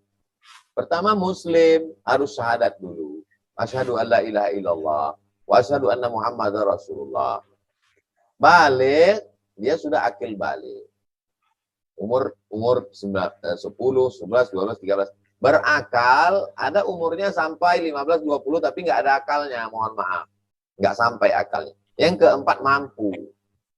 Pertama muslim harus syahadat dulu. Asyhadu an la ilaha illallah wa asyhadu anna Muhammadar Rasulullah. Baligh, dia sudah akil baligh. Umur 10, 11, 12, 13. Berakal, ada umurnya sampai 15, 20 tapi nggak ada akalnya, mohon maaf. Nggak sampai akalnya. Yang keempat mampu.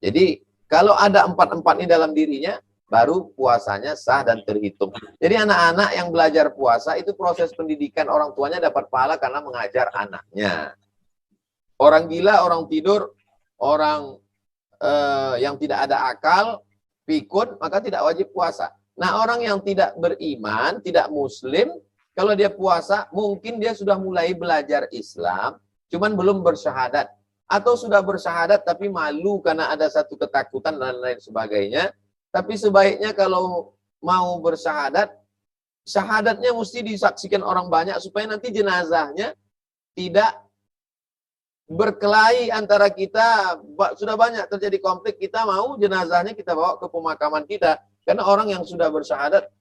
Jadi kalau ada empat-empat ini dalam dirinya, baru puasanya sah dan terhitung. Jadi anak-anak yang belajar puasa itu proses pendidikan orang tuanya dapat pahala karena mengajar anaknya. Orang gila, orang tidur, orang yang tidak ada akal, pikun, maka tidak wajib puasa. Nah, orang yang tidak beriman, tidak muslim, kalau dia puasa, mungkin dia sudah mulai belajar Islam, cuman belum bersyahadat. Atau sudah bersyahadat tapi malu karena ada satu ketakutan dan lain sebagainya. Tapi sebaiknya kalau mau bersyahadat, syahadatnya mesti disaksikan orang banyak supaya nanti jenazahnya tidak berkelahi antara kita. Sudah banyak terjadi konflik, kita mau jenazahnya kita bawa ke pemakaman kita. Karena orang yang sudah bersyahadat,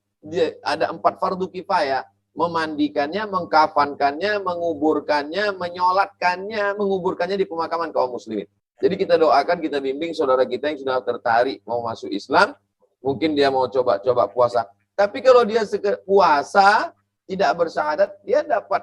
ada 4 fardu kifayah. Memandikannya, mengkafankannya, menguburkannya, menyolatkannya, menguburkannya di pemakaman kaum muslimin. Jadi kita doakan, kita bimbing saudara kita yang sudah tertarik mau masuk Islam, mungkin dia mau coba-coba puasa. Tapi kalau dia puasa, tidak bersyahadat, dia dapat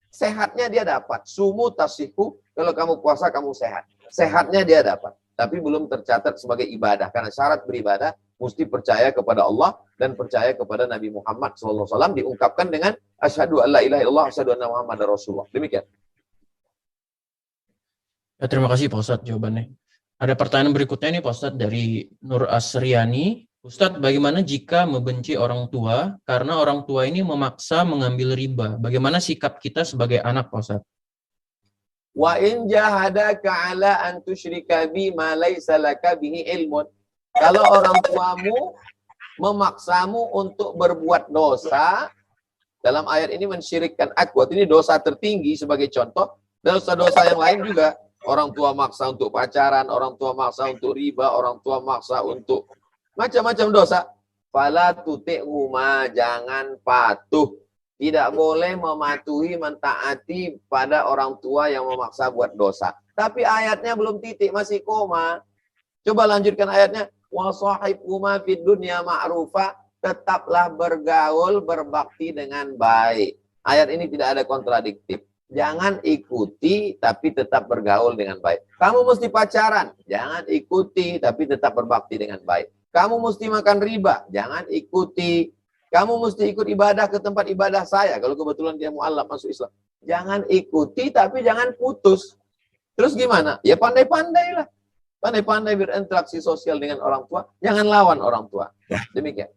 sehatnya, dia dapat. Sumu tasihu, kalau kamu puasa kamu sehat. Sehatnya dia dapat. Tapi belum tercatat sebagai ibadah. Karena syarat beribadah mesti percaya kepada Allah dan percaya kepada Nabi Muhammad SAW, diungkapkan dengan asyhadu alla ilaha illallah asyhadu anna Muhammadar Rasulullah. Demikian.
Ya, terima kasih Pak Ustadz jawabannya. Ada pertanyaan berikutnya nih Pak Ustadz dari Nur Asriani. Ustadz, bagaimana jika membenci orang tua karena orang tua ini memaksa mengambil riba? Bagaimana sikap kita sebagai anak Pak Ustadz?
Wa in jahadaka ala an tusyrika bi ma laysa laka bihi ilmun. Kalau orang tuamu memaksamu untuk berbuat dosa, dalam ayat ini mensyirikkan aku, ini dosa tertinggi sebagai contoh, dosa-dosa yang lain juga. Orang tua maksa untuk pacaran, orang tua maksa untuk riba, orang tua maksa untuk macam-macam dosa. Fala tuti'huma, jangan patuh. Tidak boleh mematuhi, mentaati pada orang tua yang memaksa buat dosa. Tapi ayatnya belum titik, masih koma. Coba lanjutkan ayatnya. Wa sahibhuma fid dunya ma'rufa, tetaplah bergaul, berbakti dengan baik. Ayat ini tidak ada kontradiktif. Jangan ikuti, tapi tetap bergaul dengan baik. Kamu mesti pacaran, jangan ikuti, tapi tetap berbakti dengan baik. Kamu mesti makan riba, jangan ikuti. Kamu mesti ikut ibadah ke tempat ibadah saya, kalau kebetulan dia mu'alaf masuk Islam. Jangan ikuti, tapi jangan putus. Terus gimana? Ya pandai-pandailah. Pandai-pandai berinteraksi sosial dengan orang tua, jangan lawan orang tua. Demikian.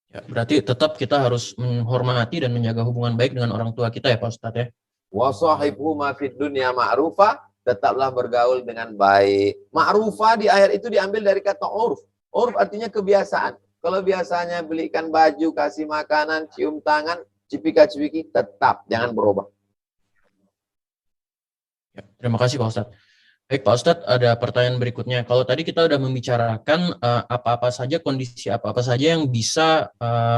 Ya, berarti tetap kita harus menghormati dan menjaga hubungan baik dengan orang tua kita ya Pak Ustadz ya.
Wa sahibhuma fid dunya ma'rufa, tetaplah bergaul dengan baik. Ma'rufa di ayat itu diambil dari kata urf. Urf artinya kebiasaan. Kalau biasanya belikan baju, kasih makanan, cium tangan, cipika-cipiki, tetap jangan berubah.
Ya, terima kasih Pak Ustadz. Baik Pak Ustadz, ada pertanyaan berikutnya. Kalau tadi kita sudah membicarakan apa-apa saja, kondisi apa-apa saja yang bisa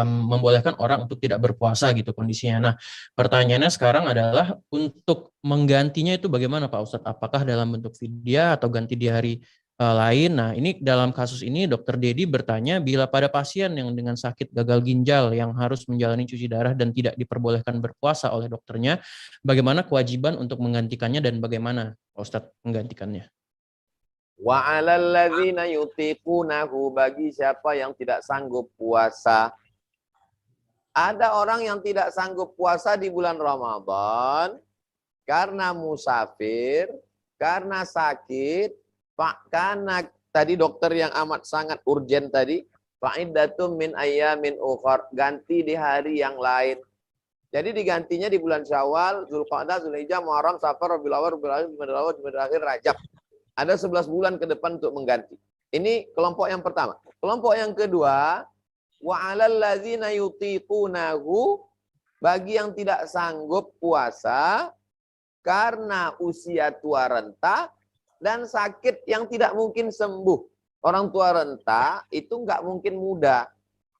membolehkan orang untuk tidak berpuasa gitu kondisinya. Nah, pertanyaannya sekarang adalah untuk menggantinya itu bagaimana Pak Ustadz? Apakah dalam bentuk fidyah atau ganti di hari lain? Nah, ini dalam kasus ini Dr. Dedi bertanya, bila pada pasien yang dengan sakit gagal ginjal yang harus menjalani cuci darah dan tidak diperbolehkan berpuasa oleh dokternya, bagaimana kewajiban untuk menggantikannya dan bagaimana Pak Ustadz menggantikannya?
Wa 'alal ladzina yutiqunahu, bagi siapa yang tidak sanggup puasa. Ada orang yang tidak sanggup puasa di bulan Ramadan karena musafir, karena sakit, Pak, karena tadi dokter yang amat sangat urgen tadi, fa'iddatum min ayyamin ukhar, ganti di hari yang lain. Jadi digantinya di bulan Syawal, Zulqa'dah, Zulhijjah, Muharram, Safar, Rabiul Awwal, Rabiul Akhir, Jumadil Awwal, Jumadil Akhir, Rajab. Ada 11 bulan ke depan untuk mengganti. Ini kelompok yang pertama. Kelompok yang kedua, wa 'alal ladzina yutiqunahu, bagi yang tidak sanggup puasa karena usia tua renta dan sakit yang tidak mungkin sembuh. Orang tua renta itu nggak mungkin muda.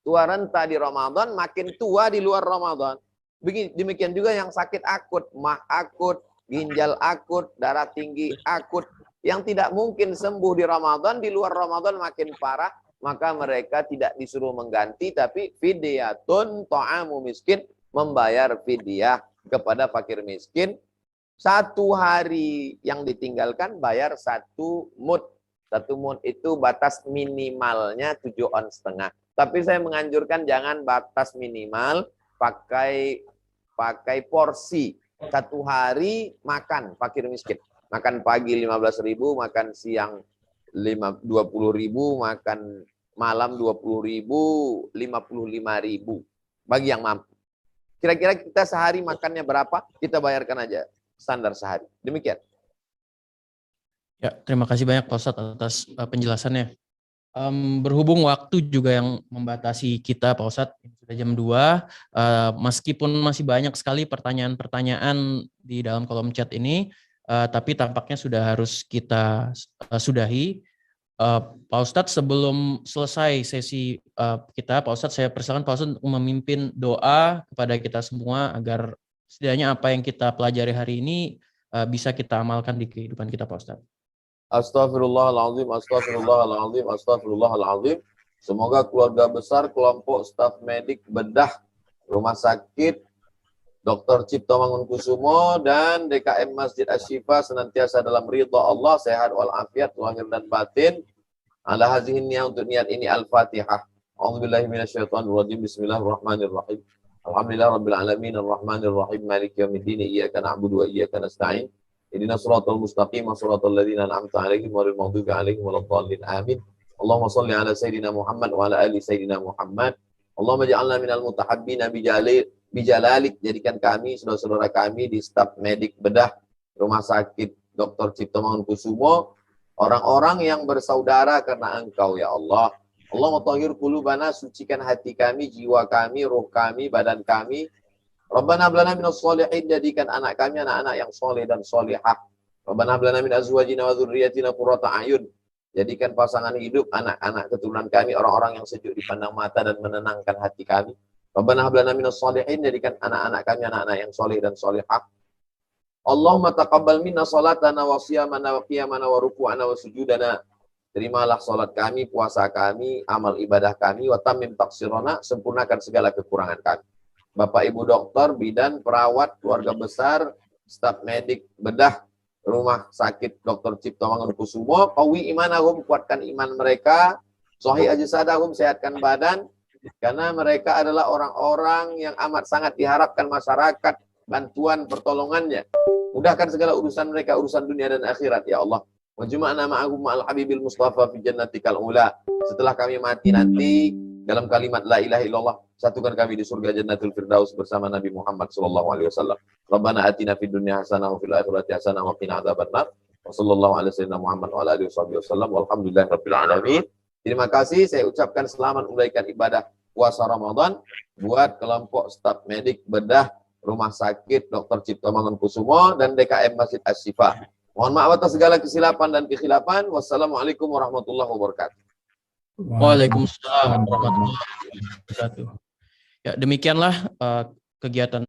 Tua renta di Ramadan, makin tua di luar Ramadan. Demikian juga yang sakit akut, mah akut, ginjal akut, darah tinggi akut, yang tidak mungkin sembuh di Ramadan, di luar Ramadan makin parah, maka mereka tidak disuruh mengganti, tapi fidyatun ta'amu miskin, membayar fidyah kepada fakir miskin. 1 hari yang ditinggalkan bayar 1 mud. 1 mud itu batas minimalnya 7 ons setengah. Tapi saya menganjurkan jangan batas minimal, pakai porsi. 1 hari makan fakir miskin. Makan pagi 15.000, makan siang 20.000, makan malam 20.000, 55.000. Bagi yang mampu. Kira-kira kita sehari makannya berapa? Kita bayarkan aja standar sehari. Demikian.
Ya, terima kasih banyak Pak Ustadz atas penjelasannya. Berhubung waktu juga yang membatasi kita Pak Ustadz, sudah jam 2, meskipun masih banyak sekali pertanyaan-pertanyaan di dalam kolom chat ini, tapi tampaknya sudah harus kita sudahi. Pak Ustadz, sebelum selesai sesi kita, Pak Ustadz, saya persilakan Pak Ustadz untuk memimpin doa kepada kita semua agar setidaknya apa yang kita pelajari hari ini bisa kita amalkan di kehidupan kita Pak Ustadz.
Astagfirullahaladzim, astagfirullahaladzim, astagfirullahaladzim. Semoga keluarga besar kelompok staf medik bedah Rumah Sakit Dr. Cipto Mangunkusumo dan DKM Masjid Asy-Syifa senantiasa dalam ridha Allah, sehat walafiat lahir dan batin. Ala hazihin niat, untuk niat ini Al-Fatihah. A'udzubillahi minasyaitonirrajim. Bismillahirrahmanirrahim. Alhamdulillahirabbil alamin arrahmanir rahim maliki yaumiddin iyyaka na'budu wa iyyaka nasta'in. Ihdinas siratal mustaqim siratal ladzina an'amta 'alaihim ghairil maghdubi 'alaihim waladdallin. Amin. Allahumma shalli ala sayidina Muhammad wa ala ali sayidina Muhammad. Allahumma ja'alna minal mutahabbina bijalalik. Jadikan kami, saudara-saudara kami di staf medik bedah Rumah Sakit Dr. Cipto Mangunkusumo, orang-orang yang bersaudara karena Engkau ya Allah. Allahumma tahhir qulubana, sucikan hati kami, jiwa kami, ruh kami, badan kami. Rabbana hab lana minas sholihin, jadikan anak kami anak-anak yang soleh dan solihah. Rabbana hab lana min azwajina wa dzurriyyatina qurrata a'yun. Jadikan pasangan hidup anak-anak keturunan kami orang-orang yang sejuk dipandang mata dan menenangkan hati kami. Rabbana hab lana minas sholihin, jadikan anak-anak kami anak-anak yang soleh dan solihah. Allahumma taqabbal minna salatana wa siyamana wa qiyamana wa ruku'ana wa sujudana. Terimalah salat kami, puasa kami, amal ibadah kami, wa tammim taqsirana, sempurnakan segala kekurangan kami. Bapak Ibu dokter, bidan, perawat, keluarga besar, staf medik bedah Rumah Sakit Dr. Cipto Mangunkusumo, qawi imanahum, kuatkan iman mereka, sahih ajsadahum, sehatkan badan, karena mereka adalah orang-orang yang amat sangat diharapkan masyarakat, bantuan pertolongannya. Mudahkan segala urusan mereka, urusan dunia dan akhirat ya Allah. Wa juma'na ma'ahum ma'al habibil mustafa fi jannatikal ula. Setelah kami mati nanti dalam kalimat la ilaha illallah, satukan kami di surga Jannatul Firdaus bersama Nabi Muhammad sallallahu alaihi wasallam. Rabbana atina fid dunya hasanah wa fil akhirati hasanah wa qina adzabannar. Wa sallallahu alaihi wasallam Muhammad wa ala alihi wasallam. Walhamdulillahirabbil alamin. Terima kasih, saya ucapkan selamat menunaikan ibadah puasa Ramadan buat kelompok staf medik bedah Rumah Sakit Dr. Cipto Mangunkusumo dan DKM Masjid Asy-Syifa. Mohon maaf atas segala kesilapan dan kekhilafan. Wassalamualaikum warahmatullahi wabarakatuh.
Waalaikumsalam warahmatullahi wabarakatuh. Ya, demikianlah kegiatan